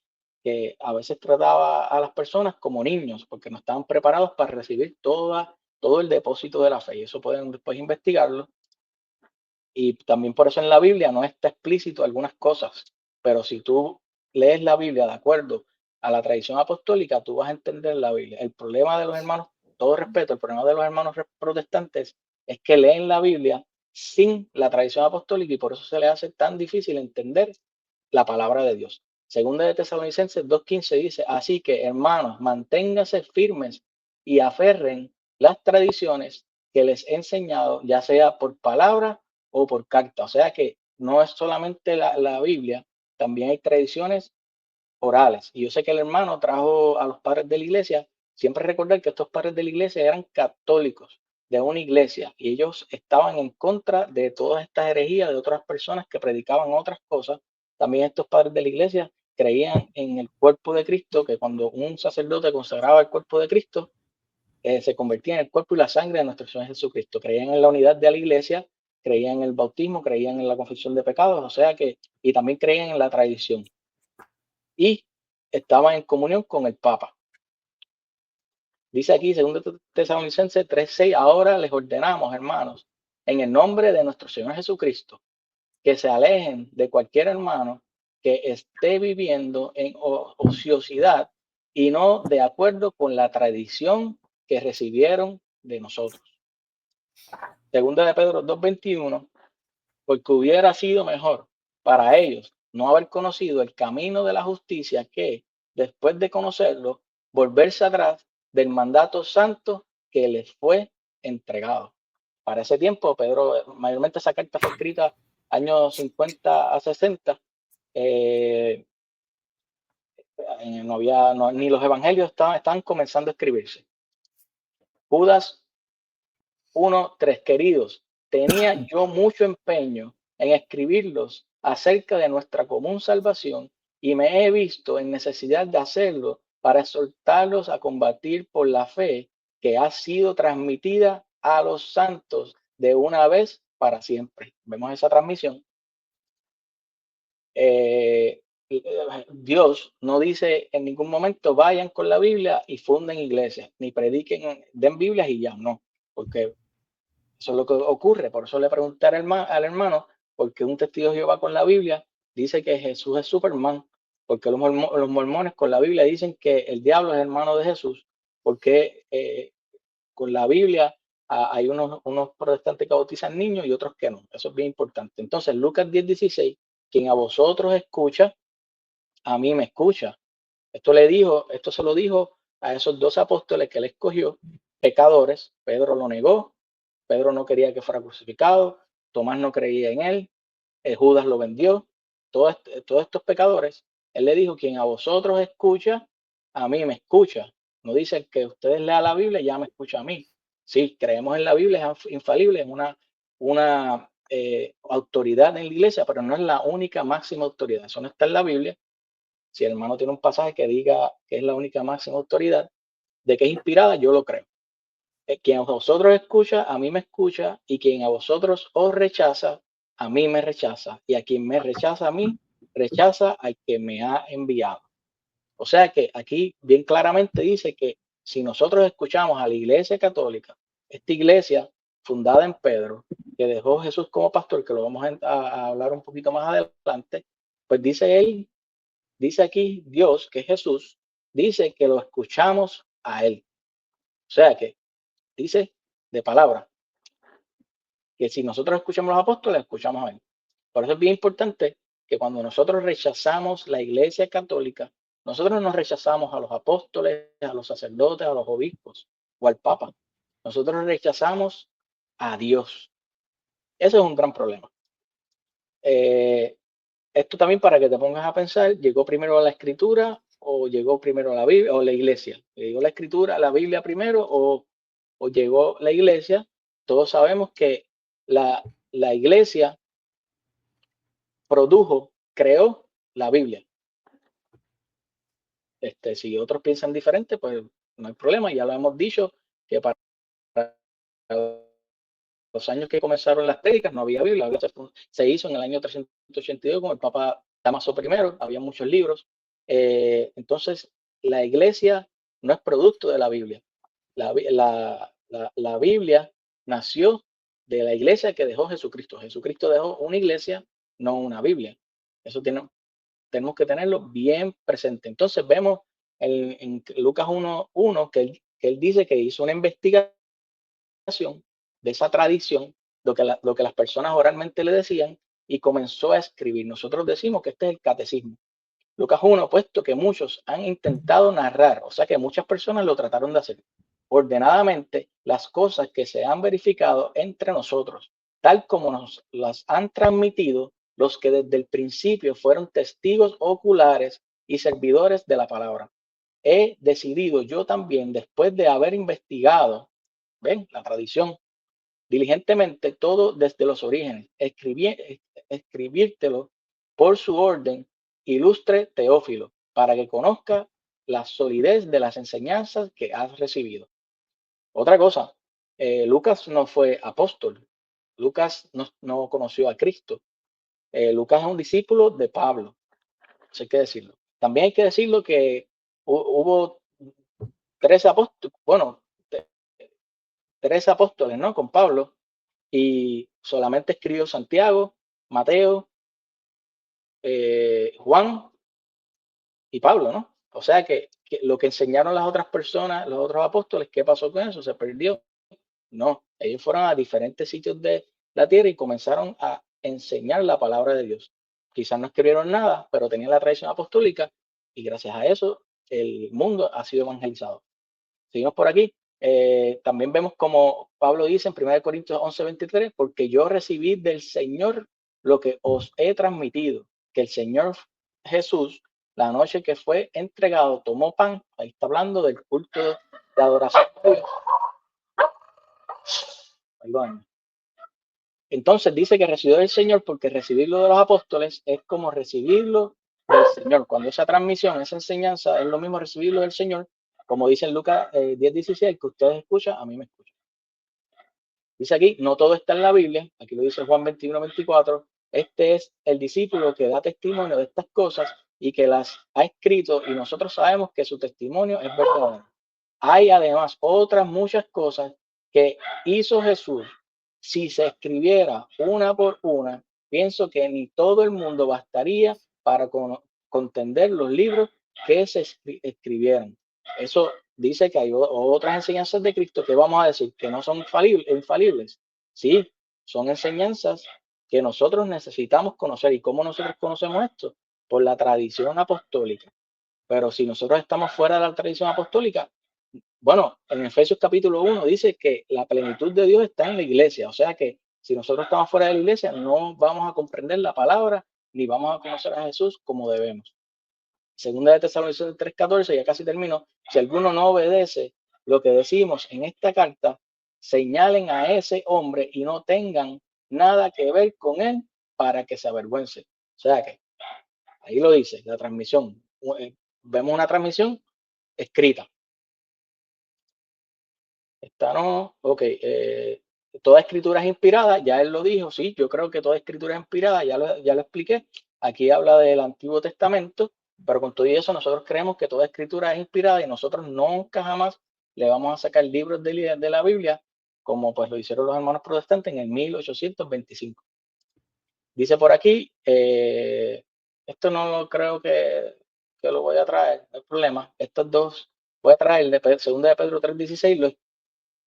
a veces trataba a las personas como niños, porque no estaban preparados para recibir todo el depósito de la fe. Y eso pueden después investigarlo. Y también por eso en la Biblia no está explícito algunas cosas, pero si tú lees la Biblia de acuerdo a la tradición apostólica, tú vas a entender la Biblia. El problema de los hermanos, todo respeto, el problema de los hermanos protestantes es que leen la Biblia sin la tradición apostólica y por eso se les hace tan difícil entender la palabra de Dios. Segunda de Tesalonicenses 2:15 dice, así que hermanos, manténganse firmes y aferren las tradiciones que les he enseñado, ya sea por palabra o por carta. O sea que no es solamente la Biblia, también hay tradiciones orales. Y yo sé que el hermano trajo a los padres de la iglesia, siempre recordar que estos padres de la iglesia eran católicos de una iglesia y ellos estaban en contra de todas estas herejías de otras personas que predicaban otras cosas. También estos padres de la iglesia creían en el cuerpo de Cristo, que cuando un sacerdote consagraba el cuerpo de Cristo, se convertía en el cuerpo y la sangre de nuestro Señor Jesucristo. Creían en la unidad de la iglesia, creían en el bautismo, creían en la confesión de pecados, o sea que, y también creían en la tradición. Y estaban en comunión con el Papa. Dice aquí, 2 Tesalonicenses 3:6, ahora les ordenamos, hermanos, en el nombre de nuestro Señor Jesucristo, que se alejen de cualquier hermano que esté viviendo en ociosidad y no de acuerdo con la tradición que recibieron de nosotros. Segunda de Pedro 2:21, porque hubiera sido mejor para ellos no haber conocido el camino de la justicia que, después de conocerlo, volverse atrás del mandato santo que les fue entregado. Para ese tiempo, Pedro, mayormente esa carta fue escrita años 50 a 60. Ni los evangelios estaban comenzando a escribirse. Judas 1:3, queridos, tenía yo mucho empeño en escribirlos acerca de nuestra común salvación y me he visto en necesidad de hacerlo para exhortarlos a combatir por la fe que ha sido transmitida a los santos de una vez para siempre. Vemos esa transmisión. Dios no dice en ningún momento vayan con la Biblia y funden iglesias, ni prediquen, den Biblias y ya, no, porque eso es lo que ocurre. Por eso le pregunté al hermano, porque un testigo de Jehová con la Biblia dice que Jesús es Superman, porque los mormones con la Biblia dicen que el diablo es hermano de Jesús, porque con la Biblia hay unos protestantes que bautizan niños y otros que no. Eso es bien importante. Entonces, Lucas 10:16, quien a vosotros escucha, a mí me escucha. Esto se lo dijo a esos 2 apóstoles que él escogió, pecadores. Pedro lo negó. Pedro no quería que fuera crucificado. Tomás no creía en él. Judas lo vendió. Todos estos pecadores, él le dijo, quien a vosotros escucha, a mí me escucha. No dice que ustedes lean la Biblia y ya me escucha a mí. Sí, creemos en la Biblia, es infalible, es una autoridad en la iglesia, pero no es la única máxima autoridad. Eso no está en la Biblia. Si el hermano tiene un pasaje que diga que es la única máxima autoridad, de que es inspirada, yo lo creo. Quien a vosotros escucha, a mí me escucha, y quien a vosotros os rechaza, a mí me rechaza, y a quien me rechaza a mí, rechaza al que me ha enviado. O sea que aquí bien claramente dice que si nosotros escuchamos a la Iglesia Católica esta iglesia fundada en Pedro, que dejó Jesús como pastor, que lo vamos a hablar un poquito más adelante, pues dice aquí Dios, que es Jesús, dice que lo escuchamos a él. O sea que dice de palabra que si nosotros escuchamos a los apóstoles, escuchamos a él. Por eso es bien importante que cuando nosotros rechazamos la iglesia católica, nosotros no rechazamos a los apóstoles, a los sacerdotes, a los obispos o al papa. Nosotros rechazamos a Dios. Ese es un gran problema. Esto también para que te pongas a pensar, ¿llegó primero la escritura o llegó primero la Biblia o la iglesia? ¿Llegó la escritura, la Biblia primero o llegó la iglesia? Todos sabemos que la iglesia creó la Biblia. Si otros piensan diferente, pues no hay problema. Ya lo hemos dicho que para los años que comenzaron las prédicas no había Biblia. Se hizo en el año 382 con el Papa Dámaso I. Había muchos libros. Entonces, la iglesia no es producto de la Biblia. La Biblia nació de la iglesia que dejó Jesucristo. Jesucristo dejó una iglesia, no una Biblia. Eso tenemos que tenerlo bien presente. Entonces vemos en Lucas 1:1 que él dice que hizo una investigación de esa tradición, lo que las personas oralmente le decían, y comenzó a escribir. Nosotros decimos que este es el catecismo. Lucas 1, puesto que muchos han intentado narrar, o sea que muchas personas lo trataron de hacer ordenadamente, las cosas que se han verificado entre nosotros, tal como nos las han transmitido los que desde el principio fueron testigos oculares y servidores de la palabra. He decidido yo también, después de haber investigado, ven, la tradición, diligentemente todo desde los orígenes, escribírtelo por su orden, ilustre Teófilo, para que conozca la solidez de las enseñanzas que has recibido. Otra cosa, Lucas no fue apóstol, Lucas no conoció a Cristo. Lucas es un discípulo de Pablo, eso hay que decirlo. También hay que decirlo que hubo 13 apóstoles, bueno, 13 apóstoles, ¿no? Con Pablo, y solamente escribió Santiago, Mateo, Juan y Pablo, ¿no? O sea que lo que enseñaron las otras personas, los otros apóstoles, ¿qué pasó con eso? ¿Se perdió? No, ellos fueron a diferentes sitios de la tierra y comenzaron a enseñar la palabra de Dios. Quizás no escribieron nada, pero tenían la tradición apostólica y gracias a eso el mundo ha sido evangelizado. Seguimos por aquí. También vemos como Pablo dice en 1 Corintios 11:23, porque yo recibí del Señor lo que os he transmitido, que el Señor Jesús, la noche que fue entregado, tomó pan. Ahí está hablando del culto de adoración a Dios. Perdón. Entonces dice que recibió del Señor, porque recibirlo de los apóstoles es como recibirlo del Señor. Cuando esa transmisión, esa enseñanza es lo mismo recibirlo del Señor, como dice en Lucas 10:16, que ustedes escuchan, a mí me escuchan. Dice aquí, no todo está en la Biblia, aquí lo dice Juan 21:24, este es el discípulo que da testimonio de estas cosas y que las ha escrito, y nosotros sabemos que su testimonio es verdadero. Hay además otras muchas cosas que hizo Jesús. Si se escribiera una por una, pienso que ni todo el mundo bastaría para contender los libros que se escribieron. Eso dice que hay otras enseñanzas de Cristo que vamos a decir que no son infalibles. Sí, son enseñanzas que nosotros necesitamos conocer. ¿Y cómo nosotros conocemos esto? Por la tradición apostólica. Pero si nosotros estamos fuera de la tradición apostólica, bueno, en Efesios capítulo 1 dice que la plenitud de Dios está en la iglesia. O sea que si nosotros estamos fuera de la iglesia, no vamos a comprender la palabra ni vamos a conocer a Jesús como debemos. Segunda de Tesalonicenses 3:14, ya casi termino. Si alguno no obedece lo que decimos en esta carta, señalen a ese hombre y no tengan nada que ver con él para que se avergüence. O sea que ahí lo dice, la transmisión. Vemos una transmisión escrita. Esta no, ok. Toda escritura es inspirada, ya él lo dijo, sí, yo creo que toda escritura es inspirada, ya lo expliqué. Aquí habla del Antiguo Testamento, pero con todo eso nosotros creemos que toda escritura es inspirada y nosotros nunca jamás le vamos a sacar libros de la Biblia como pues lo hicieron los hermanos protestantes en el 1825. Dice por aquí, esto no creo que lo voy a traer, no hay problema. Estos dos, voy a traer de 2 de Pedro 3:16,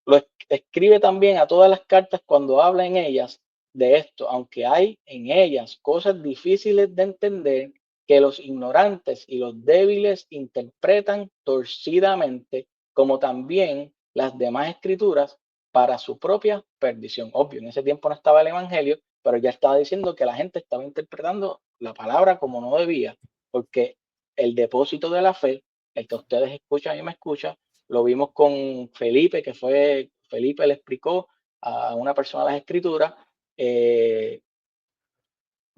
lo escribe también a todas las cartas cuando habla en ellas de esto, aunque hay en ellas cosas difíciles de entender que los ignorantes y los débiles interpretan torcidamente, como también las demás escrituras, para su propia perdición. Obvio, en ese tiempo no estaba el evangelio, pero ya estaba diciendo que la gente estaba interpretando la palabra como no debía, porque el depósito de la fe, el que ustedes escuchan y me escuchan, lo vimos con Felipe, Felipe le explicó a una persona las escrituras.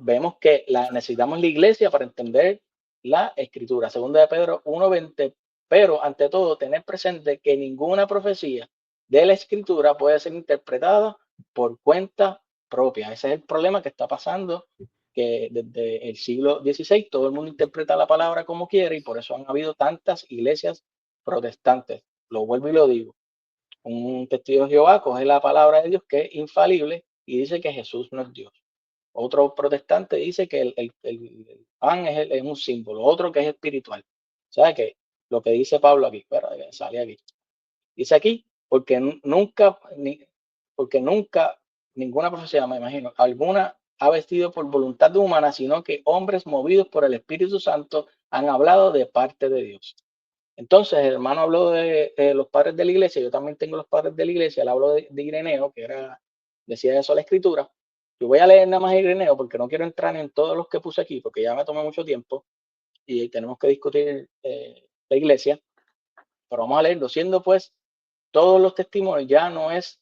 Vemos que necesitamos la iglesia para entender la escritura. Segunda de Pedro 1:20, pero ante todo tener presente que ninguna profecía de la escritura puede ser interpretada por cuenta propia. Ese es el problema que está pasando, que desde el siglo XVI todo el mundo interpreta la palabra como quiere y por eso han habido tantas iglesias protestantes. Lo vuelvo y lo digo. Un testigo de Jehová coge la palabra de Dios que es infalible y dice que Jesús no es Dios. Otro protestante dice que el pan es un símbolo, otro que es espiritual. O sea que lo que dice Pablo aquí, pero sale aquí. Dice aquí, porque nunca ninguna profecía, me imagino, alguna ha vestido por voluntad humana, sino que hombres movidos por el Espíritu Santo han hablado de parte de Dios. Entonces, el hermano habló de los padres de la iglesia. Yo también tengo los padres de la iglesia. Le hablo de Ireneo, que decía eso la escritura. Yo voy a leer nada más Ireneo porque no quiero entrar en todos los que puse aquí, porque ya me tomé mucho tiempo y tenemos que discutir la iglesia. Pero vamos a leerlo. Siendo pues todos los testimonios, ya no es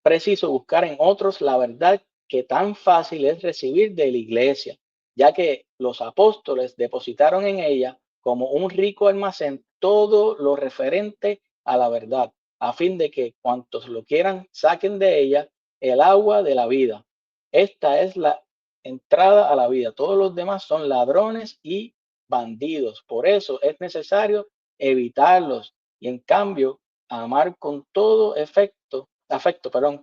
preciso buscar en otros la verdad que tan fácil es recibir de la iglesia, ya que los apóstoles depositaron en ella como un rico almacén todo lo referente a la verdad, a fin de que cuantos lo quieran saquen de ella el agua de la vida. Esta es la entrada a la vida. Todos los demás son ladrones y bandidos. Por eso es necesario evitarlos y en cambio amar con todo afecto,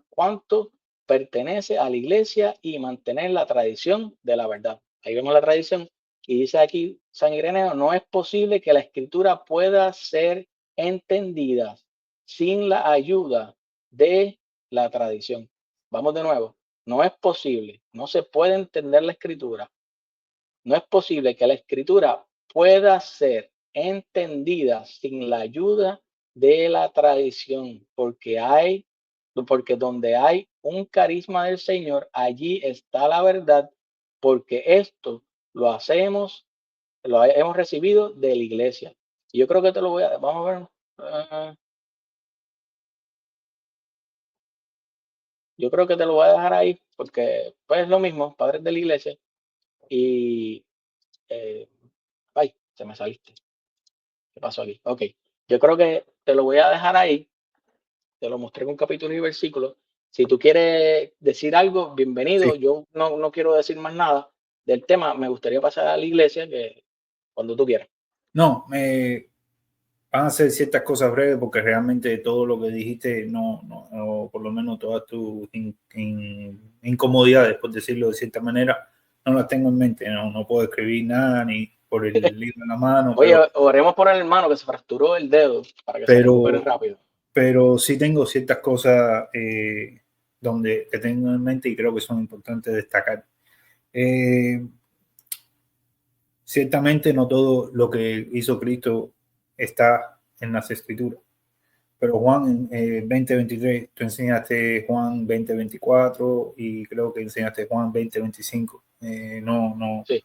cuanto pertenece a la iglesia y mantener la tradición de la verdad. Ahí vemos la tradición. Y dice aquí San Ireneo, no es posible que la escritura pueda ser entendida sin la ayuda de la tradición. Vamos de nuevo, no es posible, no se puede entender la escritura. No es posible que la escritura pueda ser entendida sin la ayuda de la tradición, porque donde hay un carisma del Señor, allí está la verdad, porque esto lo hemos recibido de la iglesia. Y yo creo que vamos a ver. Yo creo que te lo voy a dejar ahí, porque pues es lo mismo, padres de la iglesia. Y, ay, se me saliste. ¿Qué pasó aquí? Ok, yo creo que te lo voy a dejar ahí. Te lo mostré con capítulo y versículo. Si tú quieres decir algo, bienvenido.
Sí.
Yo no quiero decir más nada del tema. Me gustaría pasar a la iglesia, que cuando tú quieras.
No, van a ser ciertas cosas breves porque realmente todo lo que dijiste, o por lo menos todas tus incomodidades, por decirlo de cierta manera, no las tengo en mente. No puedo escribir nada ni por el libro en la mano.
Oye, oremos por el hermano que se fracturó el dedo para que se recupere rápido. Pero
sí tengo ciertas cosas que tengo en mente y creo que son importantes destacar. Ciertamente no todo lo que hizo Cristo está en las escrituras, pero Juan 20:23, tú enseñaste Juan 20:24 y creo que enseñaste Juan 20:25. Sí.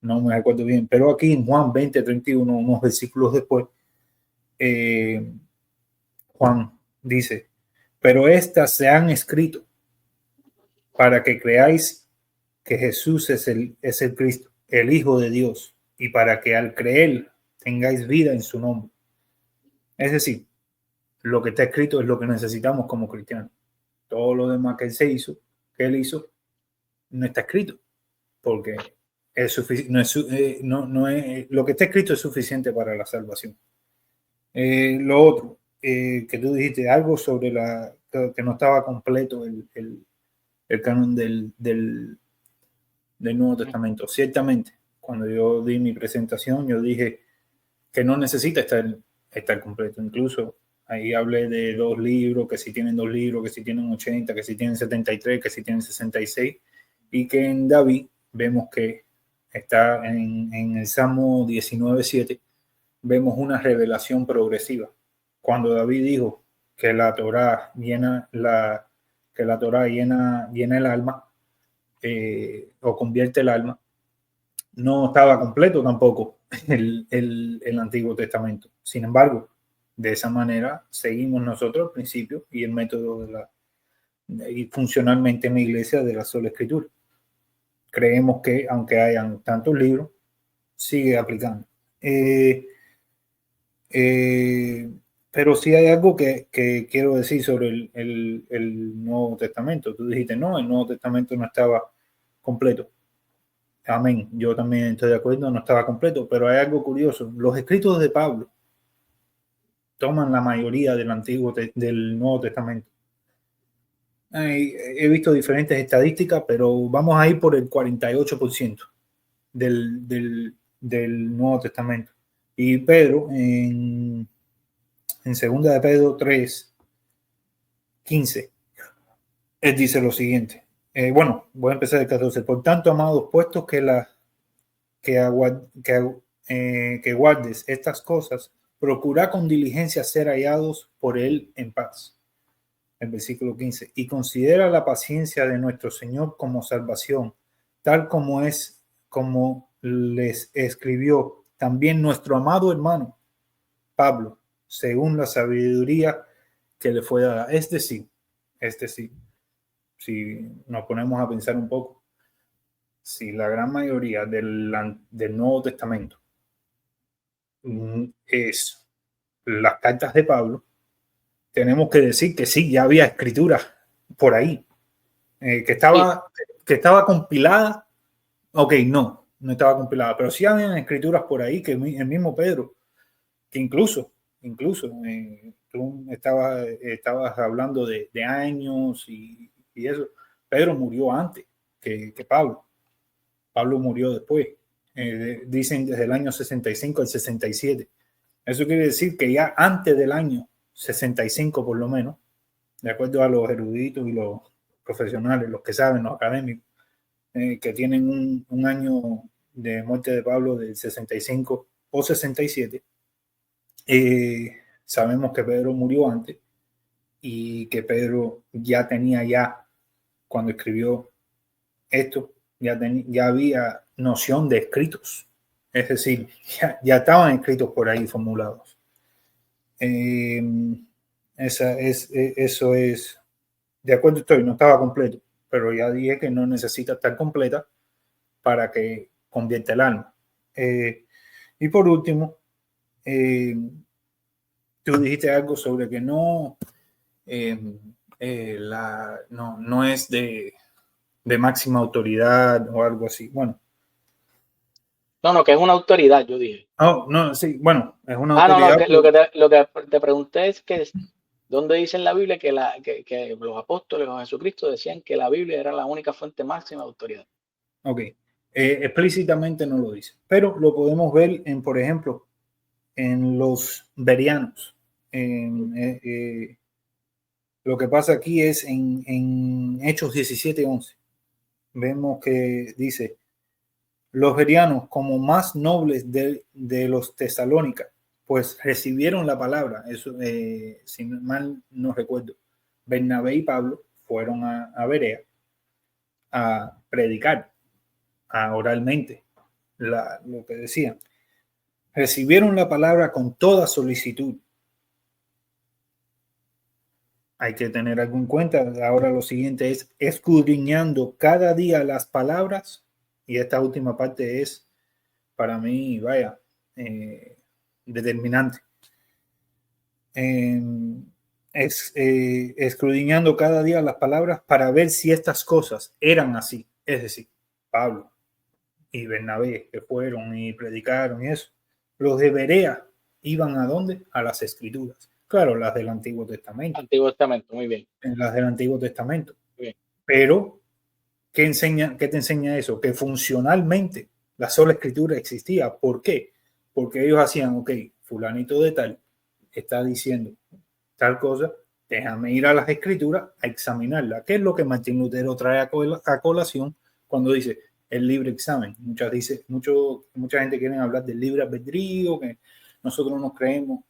No me acuerdo bien, pero aquí en Juan 20:31, unos versículos después, Juan dice, pero estas se han escrito para que creáis que Jesús es el Cristo, el Hijo de Dios, y para que al creer tengáis vida en su nombre. Es decir, lo que está escrito es lo que necesitamos como cristianos. Todo lo demás que él hizo, no está escrito, porque lo que está escrito es suficiente para la salvación. Lo otro, que tú dijiste algo sobre que no estaba completo el canon del Nuevo Testamento. Ciertamente, cuando yo di mi presentación, yo dije que no necesita estar completo. Incluso ahí hablé de 2 libros, que si tienen 2 libros, que si tienen 80, que si tienen 73, que si tienen 66, y que en David vemos que está en el Salmo 19:7, vemos una revelación progresiva. Cuando David dijo que la Torá llena el alma, o convierte el alma, no estaba completo tampoco el Antiguo Testamento. Sin embargo, de esa manera seguimos nosotros el principio y el método y funcionalmente en la iglesia de la sola escritura. Creemos que aunque hayan tantos libros, sigue aplicando. Pero sí hay algo que quiero decir sobre el Nuevo Testamento. Tú dijiste, no, el Nuevo Testamento no estaba completo. Amén. Yo también estoy de acuerdo, no estaba completo, pero hay algo curioso. Los escritos de Pablo toman la mayoría del Nuevo Testamento. He visto diferentes estadísticas, pero vamos a ir por el 48% del Nuevo Testamento. Y Pedro, en 2 de Pedro 3:15, él dice lo siguiente. Bueno, voy a empezar el 14. Por tanto, amados, puestos que guardes estas cosas, procura con diligencia ser hallados por él en paz. El versículo 15. Y considera la paciencia de nuestro Señor como salvación, tal como les escribió también nuestro amado hermano Pablo, según la sabiduría que le fue dada. Es decir, si nos ponemos a pensar un poco, si la gran mayoría del Nuevo Testamento es las cartas de Pablo, tenemos que decir que sí, ya había escritura por ahí, que estaba compilada. Ok, no estaba compilada, pero sí habían escrituras por ahí que el mismo Pedro, que incluso tú estabas hablando de años y eso. Pedro murió antes que Pablo. Pablo murió después. Dicen desde el año 65 al 67. Eso quiere decir que ya antes del año 65 por lo menos, de acuerdo a los eruditos y los profesionales, los que saben, los académicos, que tienen un año de muerte de Pablo del 65 o 67, sabemos que Pedro murió antes y que Pedro ya tenía, cuando escribió esto, ya había noción de escritos, es decir, ya estaban escritos por ahí formulados. Eso es, de acuerdo estoy, no estaba completo, pero ya dije que no necesita estar completa para que convierta el alma. Y por último, tú dijiste algo sobre que no es de máxima autoridad o algo así. Bueno.
No, que es una autoridad, yo dije.
Oh, no, sí, bueno, es una autoridad.
Lo que te pregunté es que ¿dónde dice en la Biblia que los apóstoles o Jesucristo decían que la Biblia era la única fuente máxima de autoridad?
Ok, explícitamente no lo dice, pero lo podemos ver por ejemplo, en los bereanos. Lo que pasa aquí es en Hechos 17:11. Vemos que dice, los bereanos como más nobles de los tesalónicas, pues recibieron la palabra. Eso, si mal no recuerdo, Bernabé y Pablo fueron a Berea a predicar oralmente lo que decían. Recibieron la palabra con toda solicitud. Hay que tener algo en cuenta. Ahora lo siguiente es escudriñando cada día las palabras. Y esta última parte es, para mí, determinante. Escudriñando cada día las palabras para ver si estas cosas eran así. Es decir, Pablo y Bernabé, que fueron y predicaron y eso. Los de Berea iban ¿a dónde? A las escrituras. Claro, las del Antiguo Testamento.
Antiguo Testamento, muy bien.
Las del Antiguo Testamento.
Bien.
Pero, ¿qué te enseña eso? Que funcionalmente la sola escritura existía. ¿Por qué? Porque ellos hacían, ok, fulanito de tal está diciendo tal cosa, déjame ir a las escrituras a examinarla. ¿Qué es lo que Martín Lutero trae a colación cuando dice el libre examen? Mucha gente quiere hablar del libre albedrío, que nosotros nos creemos,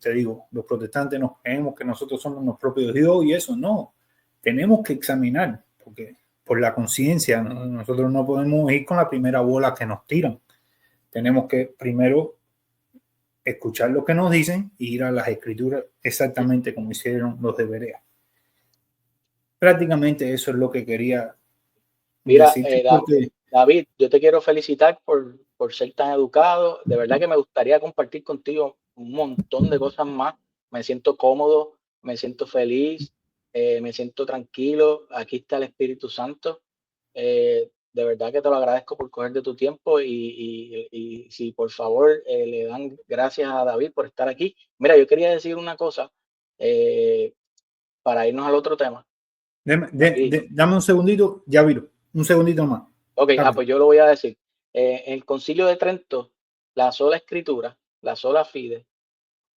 te digo, los protestantes nos creemos que nosotros somos los propios Dios y eso no. Tenemos que examinar, porque por la conciencia, nosotros no podemos ir con la primera bola que nos tiran. Tenemos que primero escuchar lo que nos dicen y ir a las escrituras exactamente como hicieron los de Berea. Prácticamente eso es lo que quería decir.
David, yo te quiero felicitar por ser tan educado. De verdad que me gustaría compartir contigo un montón de cosas más. Me siento cómodo, me siento feliz, me siento tranquilo. Aquí está el Espíritu Santo. De verdad que te lo agradezco por coger de tu tiempo y si por favor le dan gracias a David por estar aquí. Mira, yo quería decir una cosa para irnos al otro tema.
Dame un segundito, ya viro, un segundito más.
Ok, pues yo lo voy a decir. En el Concilio de Trento, la sola escritura, la sola fide,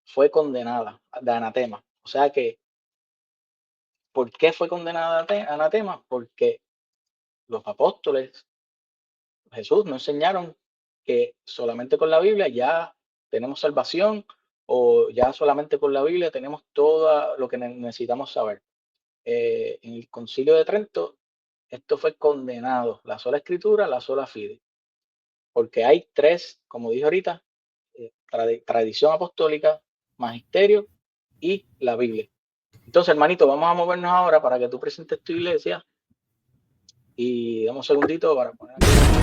fue condenada de anatema. O sea que, ¿por qué fue condenada de anatema? Porque los apóstoles, Jesús, nos enseñaron que solamente con la Biblia ya tenemos salvación o ya solamente con la Biblia tenemos todo lo que necesitamos saber. En el Concilio de Trento, esto fue condenado, la sola escritura, la sola fide, porque hay tres, como dije ahorita, tradición apostólica, magisterio y la Biblia. Entonces, hermanito, vamos a movernos ahora para que tú presentes tu iglesia y damos un segundito para poner aquí.